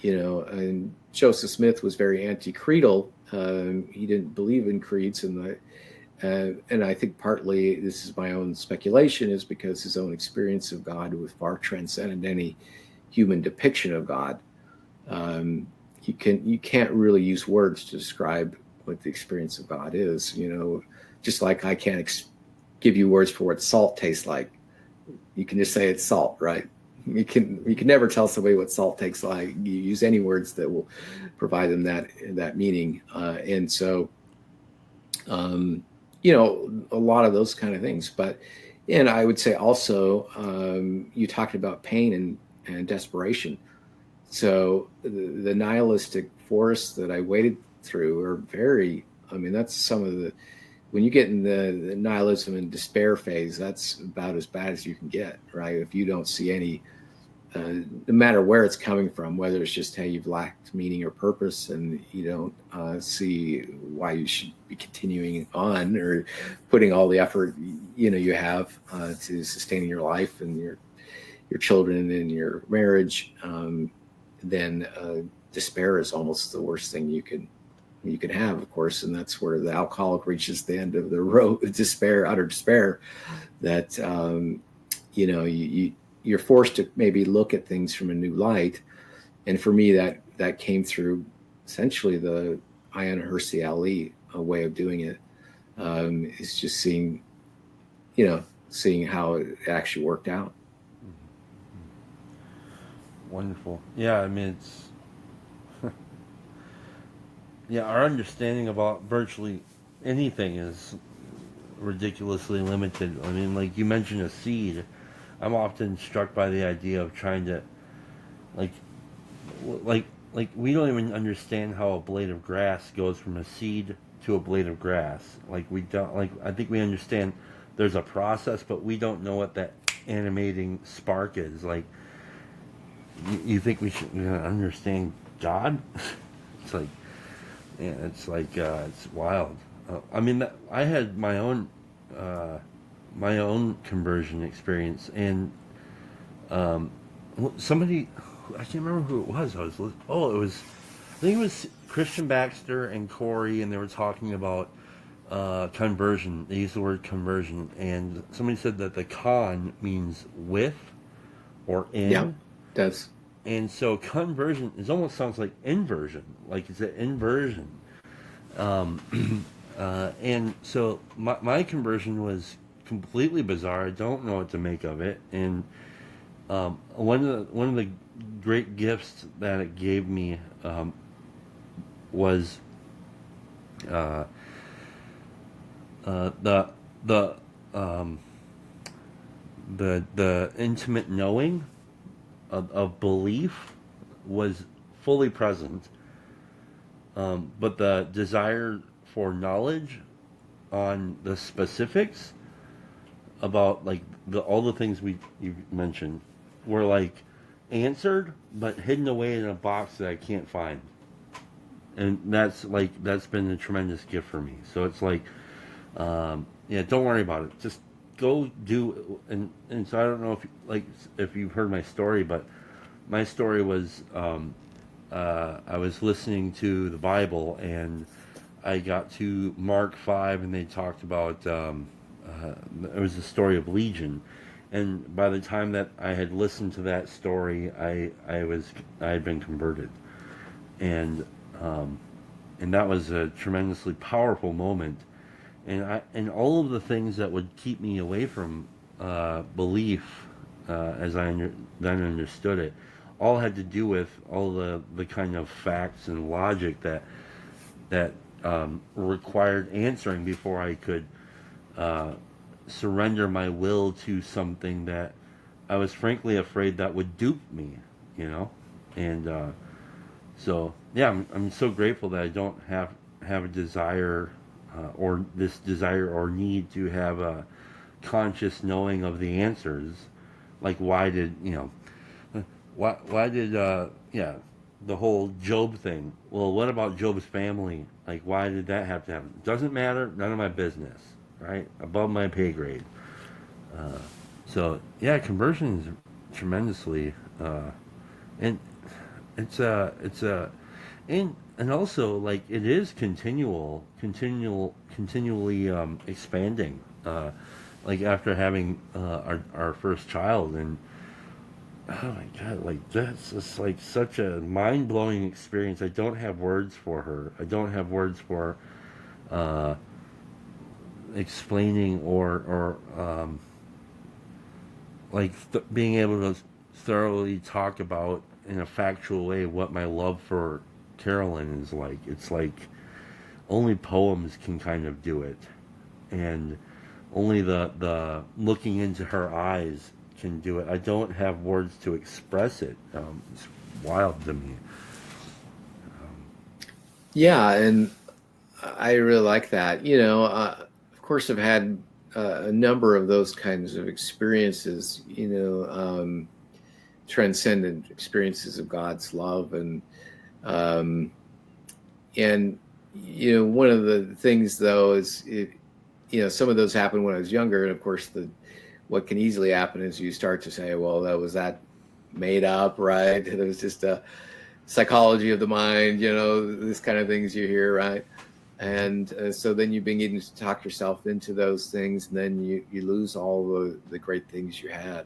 and Joseph Smith was very anti-creedal. He didn't believe in creeds, and I think partly, this is my own speculation, is because his own experience of God was far transcended any human depiction of God. You can't really use words to describe what the experience of God is. Just like I can't give you words for what salt tastes like. You can just say it's salt, right? you can never tell somebody what salt tastes like. You use any words that will provide them that meaning, and so a lot of those kind of things. But and I would say also you talked about pain and desperation. So the nihilistic forests that I waded through are very. I mean, that's some of the when you get in the nihilism and despair phase, that's about as bad as you can get, right? If you don't see any, no matter where it's coming from, whether it's just, hey, you've lacked meaning or purpose and you don't see why you should be continuing on or putting all the effort, you have to sustaining your life and your children and your marriage, then despair is almost the worst thing you can have, of course, and that's where the alcoholic reaches the end of the road, despair, utter despair, that you're forced to maybe look at things from a new light. And for me, that came through essentially the Ayana Hirsi Ali way of doing it. Is just seeing how it actually worked out. Wonderful. Yeah, I mean, it's yeah, our understanding about virtually anything is ridiculously limited. I mean, like you mentioned a seed. I'm often struck by the idea of trying to, like, like we don't even understand how a blade of grass goes from a seed to a blade of grass. Like we don't, like I think we understand there's a process, but we don't know what that animating spark is. Like, you think we should understand God? It's like, yeah, it's wild. I mean, I had my own conversion experience, and somebody, I can't remember who it was. I think it was Christian Baxter and Corey, and they were talking about conversion. They used the word conversion, and somebody said that the con means with or in. Yeah, it does. And so conversion is almost sounds like inversion, like it's an inversion. And so my conversion was completely bizarre. I don't know what to make of it. And one of the great gifts that it gave me was the intimate knowing of belief was fully present, but the desire for knowledge on the specifics about like all the things you mentioned were like answered but hidden away in a box that I can't find, and that's been a tremendous gift for me. So it's like, yeah, don't worry about it, just go do. And so I don't know if you've heard my story, but my story was I was listening to the Bible, and I got to Mark 5, and they talked about it was the story of Legion, and by the time that I had listened to that story, I had been converted, and that was a tremendously powerful moment. And all of the things that would keep me away from belief, as I then understood it, all had to do with all the kind of facts and logic that required answering before I could surrender my will to something that I was frankly afraid that would dupe me, And so yeah, I'm so grateful that I don't have a desire. Or this desire or need to have a conscious knowing of the answers, like why did the whole Job thing? Well, what about Job's family? Like, why did that have to happen? Doesn't matter. None of my business. Right? Above my pay grade. So yeah, conversion is tremendously, and and also like it is continually expanding. Like after having our first child, and oh my god, like that's just like such a mind-blowing experience. I don't have words for her. I don't have words for explaining or being able to thoroughly talk about in a factual way what my love for Carolyn is like. It's like only poems can kind of do it, and only the looking into her eyes can do it. I don't have words to express it. It's wild to me. Yeah, and I really like that. Of course, I've had a number of those kinds of experiences. Transcendent experiences of God's love, um, and one of the things though is some of those happened when I was younger, and of course what can easily happen is you start to say, well, that made up, right? It was just a psychology of the mind, this kind of things you hear, right? And so then you begin to talk yourself into those things, and then you lose all the great things you had.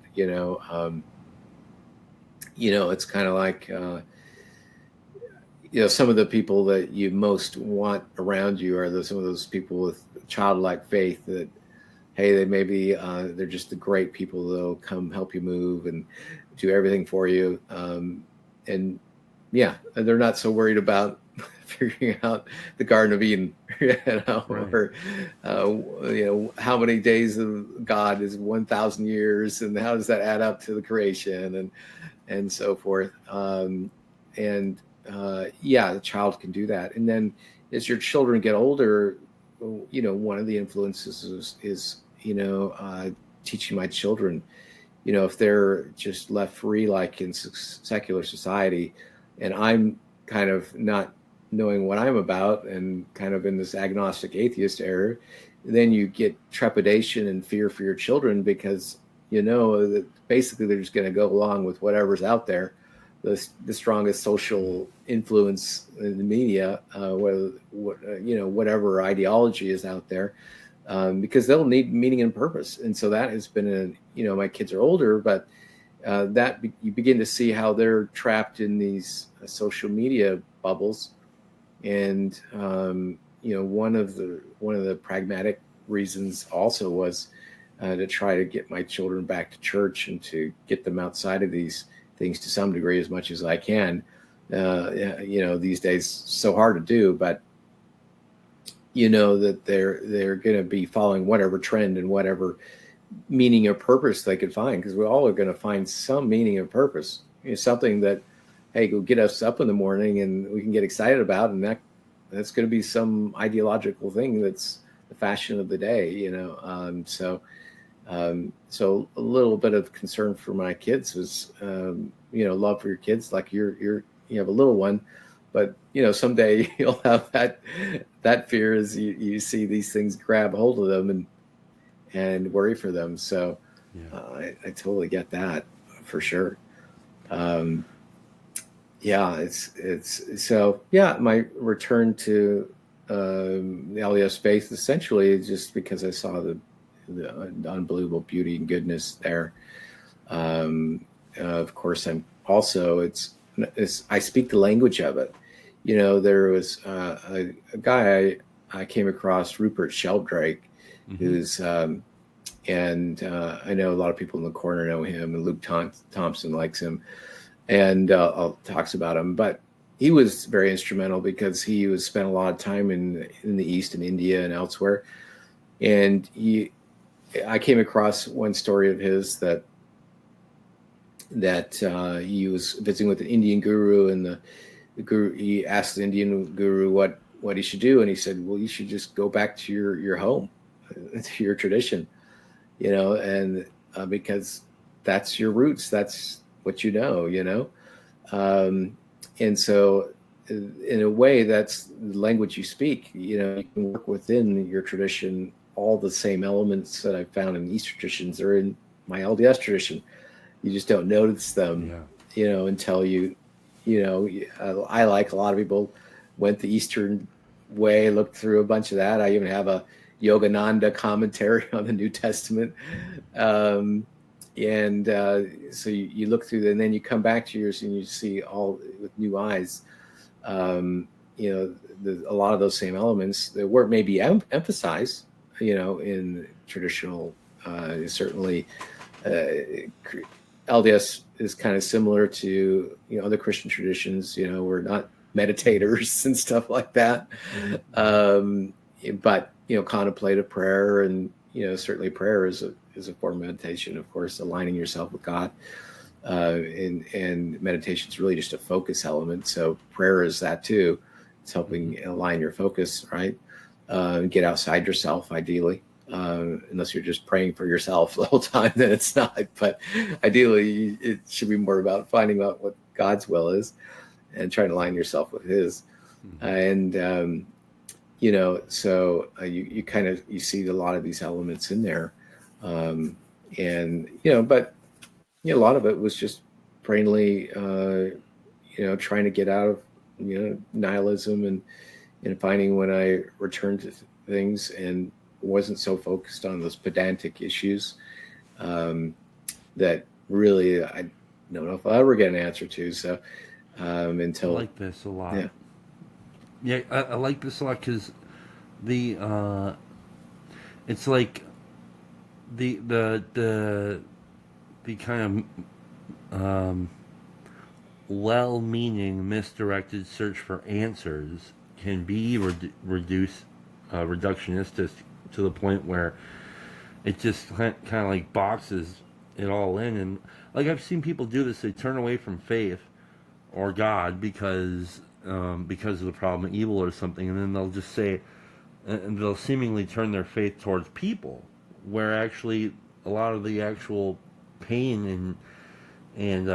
It's kind of like some of the people that you most want around you are some of those people with childlike faith that, hey, they maybe they're just the great people that'll come help you move and do everything for you, and yeah, they're not so worried about figuring out the Garden of Eden, Right. or how many days of God is 1,000 years, and how does that add up to the creation, and so forth. Yeah, the child can do that, and then as your children get older, one of the influences is teaching my children, if they're just left free, like in secular society, and I'm kind of not knowing what I'm about and kind of in this agnostic atheist era, then you get trepidation and fear for your children, because that basically they're just going to go along with whatever's out there, the strongest social influence in the media, whatever ideology is out there, because they'll need meaning and purpose. And so that has been my kids are older, but that you begin to see how they're trapped in these social media bubbles. And one of the pragmatic reasons also was to try to get my children back to church and to get them outside of these things to some degree as much as I can. These days so hard to do, but that they're going to be following whatever trend and whatever meaning or purpose they could find, because we all are going to find some meaning or purpose, something that, hey, will get us up in the morning and we can get excited about, and that's going to be some ideological thing that's the fashion of the day, so a little bit of concern for my kids was, love for your kids, like you have a little one, but someday you'll have that fear as you see these things grab hold of them and worry for them. So Yeah. I totally get that for sure. It's so my return to the LDS faith essentially is just because I saw the unbelievable beauty and goodness there. Of course, I'm also I speak the language of it. There was a guy I came across, Rupert Sheldrake, Mm-hmm. who's and I know a lot of people in the corner know him, and Luke Thompson likes him, and talks about him. But he was very instrumental because he was spent a lot of time in the East, in India and elsewhere. And I came across one story of his that he was visiting with an Indian guru, and the guru, he asked the Indian guru what he should do, and he said, well, you should just go back to your home, to your tradition, and because that's your roots, that's what and so in a way that's the language you speak. You can work within your tradition. All the same elements that I found in Eastern traditions are in my LDS tradition. You just don't notice them, until I, like a lot of people, went the Eastern way, looked through a bunch of that. I even have a Yogananda commentary on the New Testament. So you look through that, and then you come back to yours and you see all with new eyes, a lot of those same elements that were maybe emphasized, in traditional, certainly LDS is kind of similar to other Christian traditions. We're not meditators and stuff like that, but contemplative prayer, and certainly prayer is a form of meditation. Of course, aligning yourself with God, and meditation is really just a focus element. So prayer is that too. It's helping align your focus, right? Get outside yourself, ideally. Unless you're just praying for yourself the whole time, then it's not. But ideally, it should be more about finding out what God's will is and trying to align yourself with His. And so you kind of see a lot of these elements in there, but a lot of it was just plainly, trying to get out of nihilism and finding when I returned to things and wasn't so focused on those pedantic issues that really I don't know if I'll ever get an answer to. So until I like this a lot. Yeah. Yeah, I like this a lot because it's like the kind of well-meaning, misdirected search for answers can be reductionistic to the point where it just kind of like boxes it all in. And like I've seen people do this, they turn away from faith or God because of the problem of evil or something, and then they'll just say, and they'll seemingly turn their faith towards people, where actually a lot of the actual pain and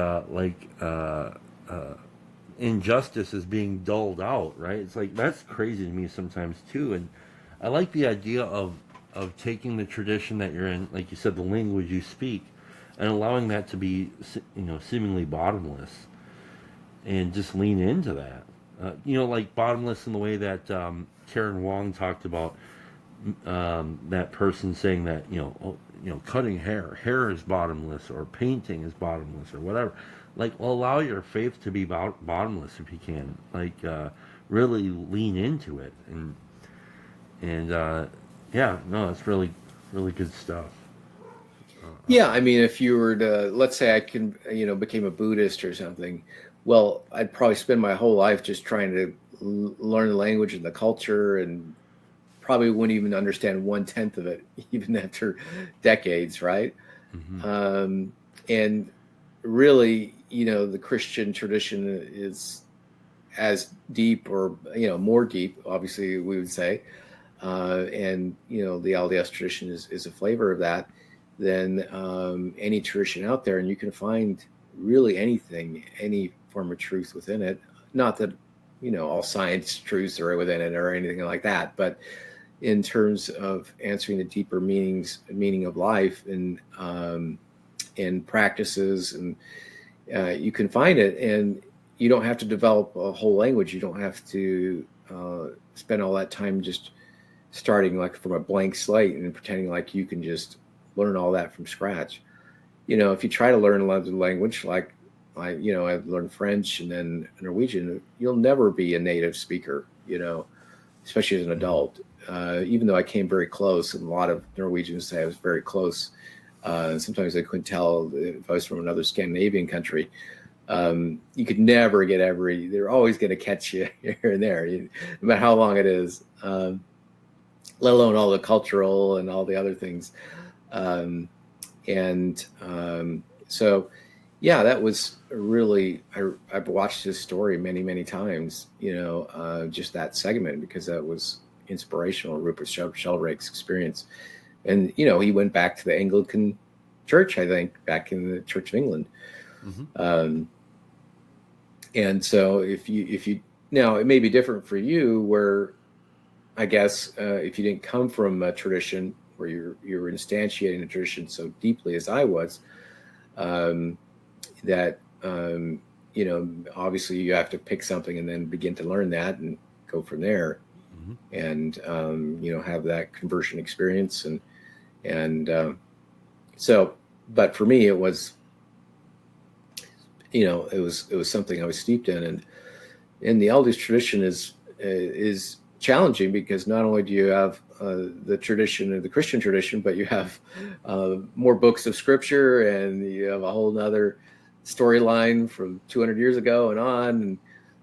injustice is being dulled out, right? It's like, that's crazy to me sometimes too. And I like the idea of taking the tradition that you're in, like you said, the language you speak, and allowing that to be, seemingly bottomless, and just lean into that. Like bottomless in the way that Karen Wong talked about, that person saying that cutting hair is bottomless, or painting is bottomless, or whatever. Like, well, allow your faith to be bottomless if you can. Like, really lean into it, and it's really, really good stuff. Yeah, I mean, if you were to, let's say I became a Buddhist or something, well, I'd probably spend my whole life just trying to learn the language and the culture, and probably wouldn't even understand 1/10 of it, even after decades, right? Mm-hmm. And really, the Christian tradition is as deep, or more deep, obviously, we would say, and the LDS tradition is a flavor of that than any tradition out there, and you can find really anything, any form of truth within it. Not that all science truths are within it or anything like that, but in terms of answering the deeper meaning of life, and practices, and you can find it, and you don't have to develop a whole language. You don't have to spend all that time just starting like from a blank slate and pretending like you can just learn all that from scratch. If you try to learn another language, like I've learned French and then Norwegian, you'll never be a native speaker, especially as an adult. Even though I came very close, and a lot of Norwegians say I was very close. Sometimes I couldn't tell if I was from another Scandinavian country. You could never get they're always going to catch you here and there, no matter how long it is, let alone all the cultural and all the other things. So, yeah, that was really, I've watched this story many, many times, just that segment, because that was inspirational, Rupert Sheldrake's experience. And, he went back to the Anglican Church, I think, back in the Church of England. Mm-hmm. And so if you now, it may be different for you, where I guess if you didn't come from a tradition where you're instantiating a tradition so deeply as I was, that obviously you have to pick something and then begin to learn that and go from there. Mm-hmm. And have that conversion experience, so, but for me it was it was something I was steeped in, and the LDS tradition is challenging because not only do you have the tradition of the Christian tradition, but you have more books of scripture, and you have a whole nother storyline from 200 years ago and on. And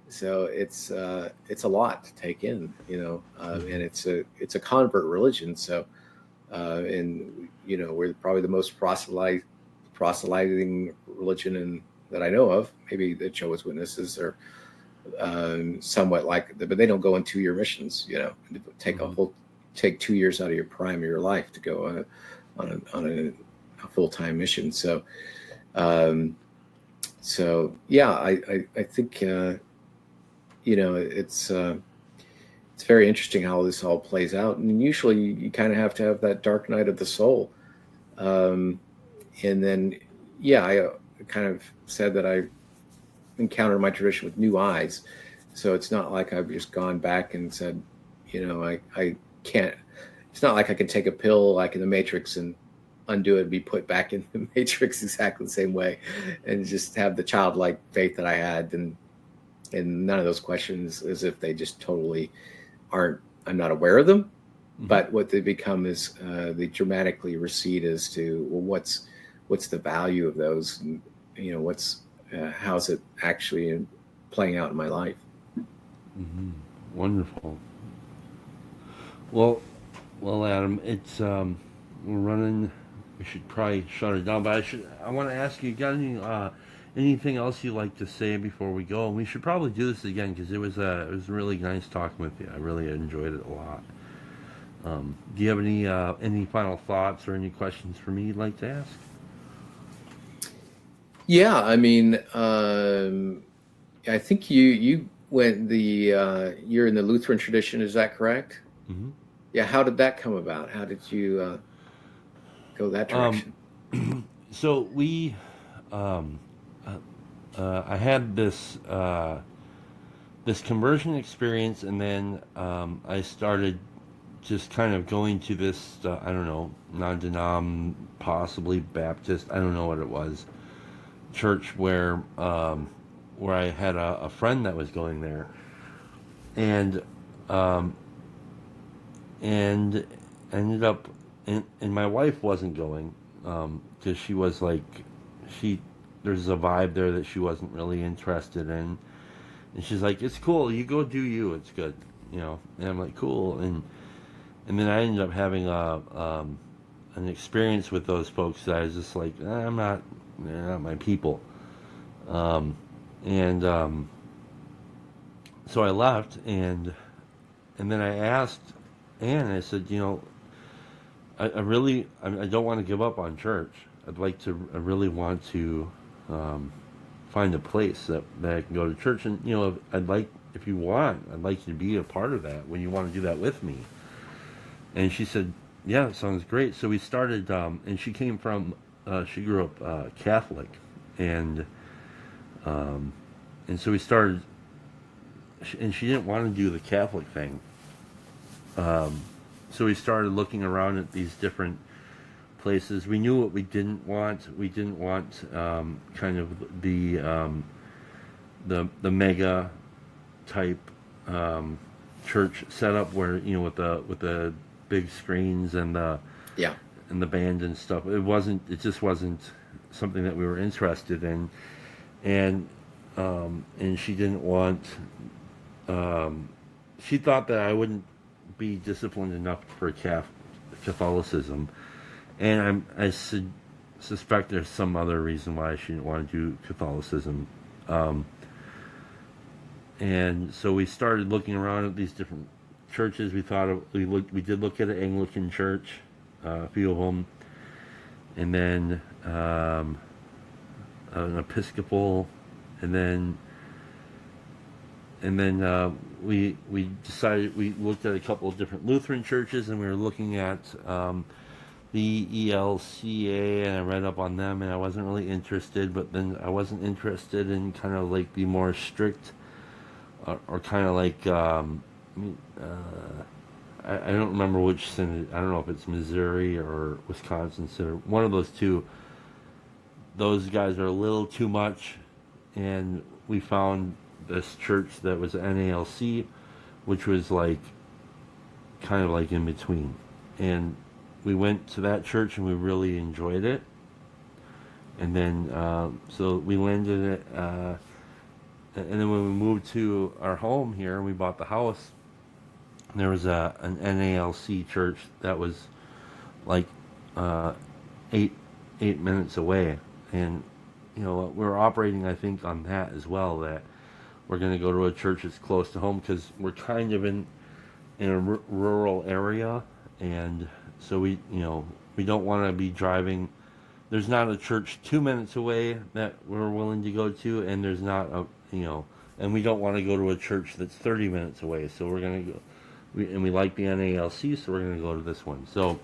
so it's a lot to take in, and it's a convert religion. So and we're probably the most proselyting religion that I know of. Maybe the Jehovah's Witnesses are somewhat like, but they don't go on 2-year missions. Take 2 years out of your prime of your life to go on a full-time mission. So yeah, I think it's very interesting how this all plays out. And usually you kind of have to have that dark night of the soul. And then, yeah, I kind of said that I encountered my tradition with new eyes. So it's not like I've just gone back and said, I can't, it's not like I can take a pill like in the Matrix and undo it and be put back in the Matrix exactly the same way and just have the childlike faith that I had. And none of those questions as if they just totally I'm not aware of them. Mm-hmm. But what they become is they dramatically recede as to, well, what's the value of those, and how's it actually playing out in my life. Mm-hmm. Wonderful. Well, Adam, it's we're running. We should probably shut it down. But I want to ask you, got anything else you'd like to say before we go? And we should probably do this again because it was really nice talking with you. I really enjoyed it a lot. Do you have any final thoughts or any questions for me you'd like to ask? Yeah, I mean, I think you went you're in the Lutheran tradition, is that correct? Mm-hmm. Yeah, how did that come about? How did you go that direction? So we, I had this conversion experience, and then I started just kind of going to this, I don't know, non-denom, possibly Baptist, I don't know what it was, church where I had a friend that was going there, and ended up, and my wife wasn't going because she was like, there's a vibe there that she wasn't really interested in, and she's like, it's cool, you go do you, it's good, and I'm like, cool, and then I ended up having an experience with those folks that I was just like, they're not my people. So I left, and then I asked Ann, I said, I don't want to give up on church. I really want to find a place that I can go to church, and I'd like, if you want, I'd like you to be a part of that when you want to do that with me. And she said, yeah, that sounds great. So we started, and she came from, she grew up Catholic, and so we started, and she didn't want to do the Catholic thing. So we started looking around at these different places. We knew what we didn't want. We didn't want kind of the mega type church setup where with the big screens and the band and stuff. It just wasn't something that we were interested in, and she didn't want. She thought that I wouldn't be disciplined enough for Catholicism, and I suspect there's some other reason why she didn't want to do Catholicism. And so we started looking around at these different churches. We did look at an Anglican church, a few of them, and then an Episcopal, and then we decided, we looked at a couple of different Lutheran churches, and we were looking at the ELCA, and I read up on them, and I wasn't really interested. But then I wasn't interested in kind of like the more strict, or kind of like I don't remember which synod. I don't know if it's Missouri or Wisconsin synod. One of those two. Those guys are a little too much, and we found this church that was NALC, which was like kind of like in between. And we went to that church and we really enjoyed it. And then, so we landed it, and then when we moved to our home here and we bought the house, there was an NALC church that was like uh, eight 8 minutes away, and we're operating, I think, on that as well. That we're going to go to a church that's close to home because we're kind of in a rural area, and so we don't want to be driving. There's not a church 2 minutes away that we're willing to go to, and there's not and we don't want to go to a church that's 30 minutes away. So we're gonna go, we like the NALC, so we're gonna go to this one. So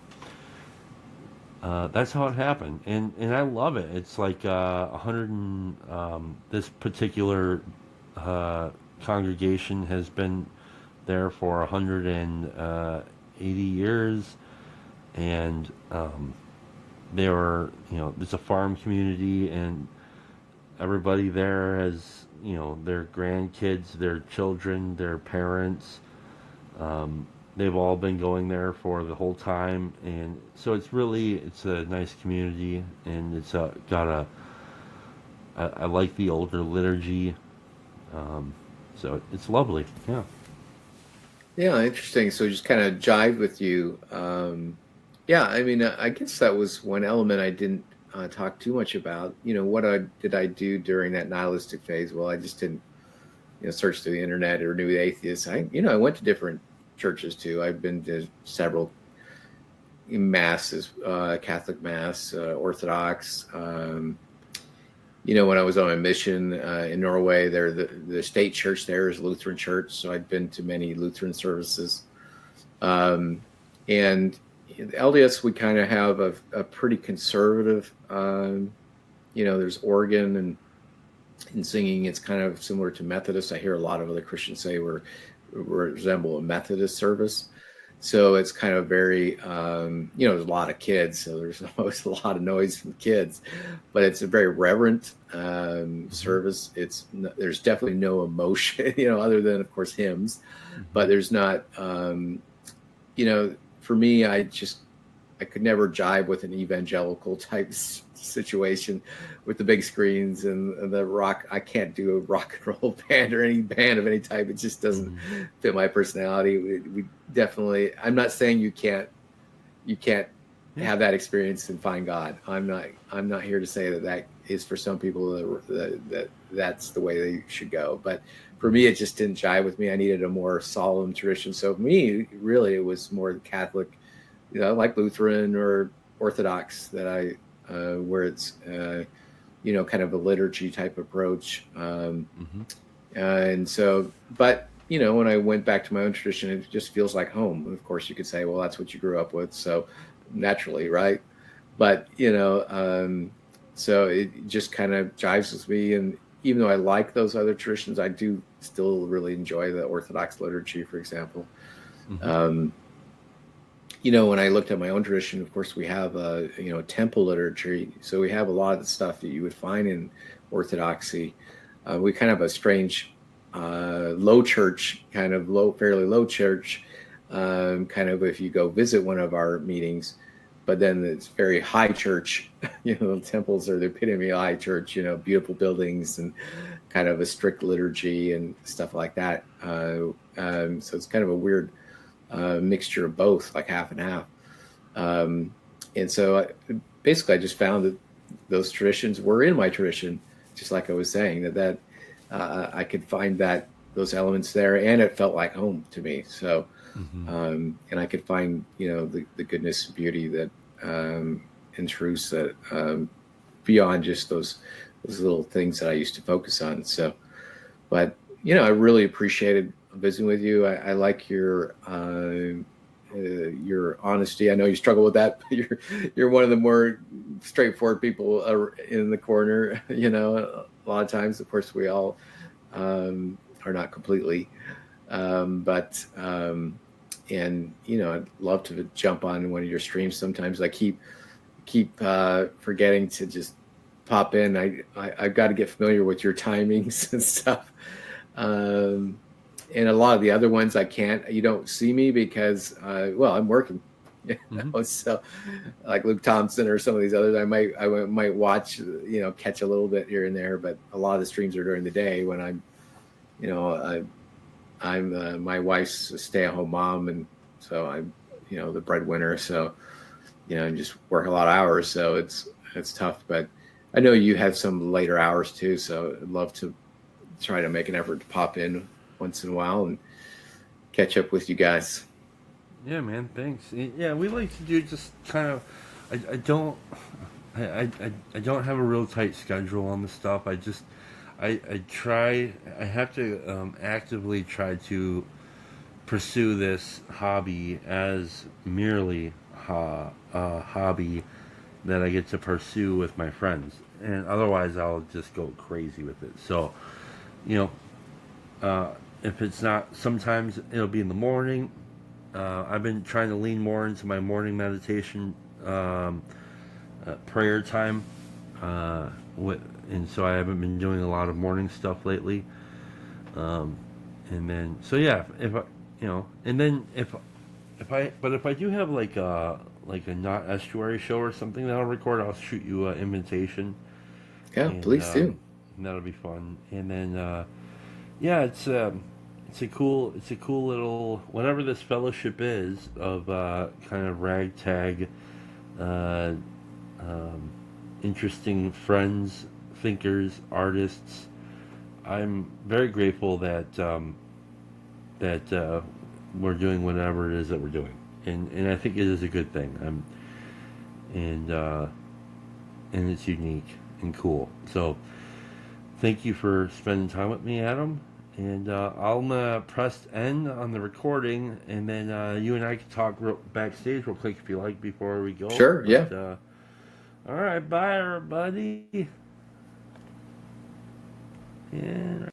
that's how it happened, and I love it. It's like 100 and this particular congregation has been there for 180 years, and they were, it's a farm community, and everybody there has, their grandkids, their children, their parents. They've all been going there for the whole time, and so it's a nice community, and it's got I like the older liturgy, so it's lovely. Yeah. Yeah, interesting. So just kind of jive with you. Yeah, I mean, I guess that was one element I didn't talk too much about. What did I do during that nihilistic phase? Well, I just didn't, search through the internet or knew the atheists. I went to different churches too. I've been to several masses, Catholic Mass, Orthodox. When I was on my mission in Norway, the state church there is Lutheran church, so I'd been to many Lutheran services. And the LDS, we kind of have a pretty conservative, there's organ and singing. It's kind of similar to Methodist. I hear a lot of other Christians say we resemble a Methodist service. So it's kind of very, there's a lot of kids, so there's always a lot of noise from kids, but it's a very reverent service. There's definitely no emotion, other than, of course, hymns, but there's not, for me, I could never jive with an evangelical type situation with the big screens and the rock. I can't do a rock and roll band or any band of any type. It just doesn't fit my personality. We definitely, I'm not saying you can't have that experience and find God. I'm not here to say that is for some people that's the way they should go. But for me, it just didn't jive with me. I needed a more solemn tradition. So for me, really, it was more Catholic, like Lutheran or Orthodox that where it's, kind of a liturgy type approach. And so, but, when I went back to my own tradition, it just feels like home. Of course, you could say, well, that's what you grew up with. So naturally, right. But, so it just kind of jives with me. And even though I like those other traditions, I do still really enjoy the Orthodox liturgy, for example. When I looked at my own tradition, of course, we have a temple liturgy. So we have a lot of the stuff that you would find in Orthodoxy. We kind of have a strange low church, fairly low church, kind of if you go visit one of our meetings, but then it's very high church. The temples are the epitome of high church, beautiful buildings and kind of a strict liturgy and stuff like that. So it's kind of a weird mixture of both, like half and half. And so basically I just found that those traditions were in my tradition, just like I was saying, that I could find those elements there, and it felt like home to me. So, and I could find, the goodness and beauty that, and truths that, beyond just those little things that I used to focus on. So, but, I really appreciated visiting with you. I like your honesty. I know you struggle with that, but you're one of the more straightforward people in the corner. A lot of times, of course, we all are not completely, but I'd love to jump on one of your streams sometimes. I keep forgetting to just pop in. I've got to get familiar with your timings and stuff. and a lot of the other ones I can't. You don't see me because, well, I'm working. So, like Luke Thompson or some of these others, I might watch, catch a little bit here and there. But a lot of the streams are during the day when I'm, I'm my wife's a stay-at-home mom, and so I'm, the breadwinner. So, and just work a lot of hours. So it's tough. But I know you have some later hours too. So I'd love to try to make an effort to pop in once in a while and catch up with you guys. Yeah, man. Thanks. Yeah, we like to do just kind of. I don't. I don't have a real tight schedule on the stuff. I try. I have to actively try to pursue this hobby as merely a hobby that I get to pursue with my friends, and otherwise I'll just go crazy with it. So, you if it's not, sometimes it'll be in the morning. I've been trying to lean more into my morning meditation, prayer time, and so I haven't been doing a lot of morning stuff lately. And then, so yeah, if I, and then if I do have like a not estuary show or something that I'll record, I'll shoot you an invitation. Yeah, And, please do. And that'll be fun. And then, yeah, it's a cool little whatever this fellowship is of kind of ragtag, uh, interesting friends, thinkers, artists. I'm very grateful that we're doing whatever it is that we're doing, and I think it is a good thing. And and it's unique and cool. So thank you for spending time with me, Adam. And I'll press end on the recording, and then you and I can talk backstage real quick if you like before we go. Sure. Yeah. All right, bye everybody. And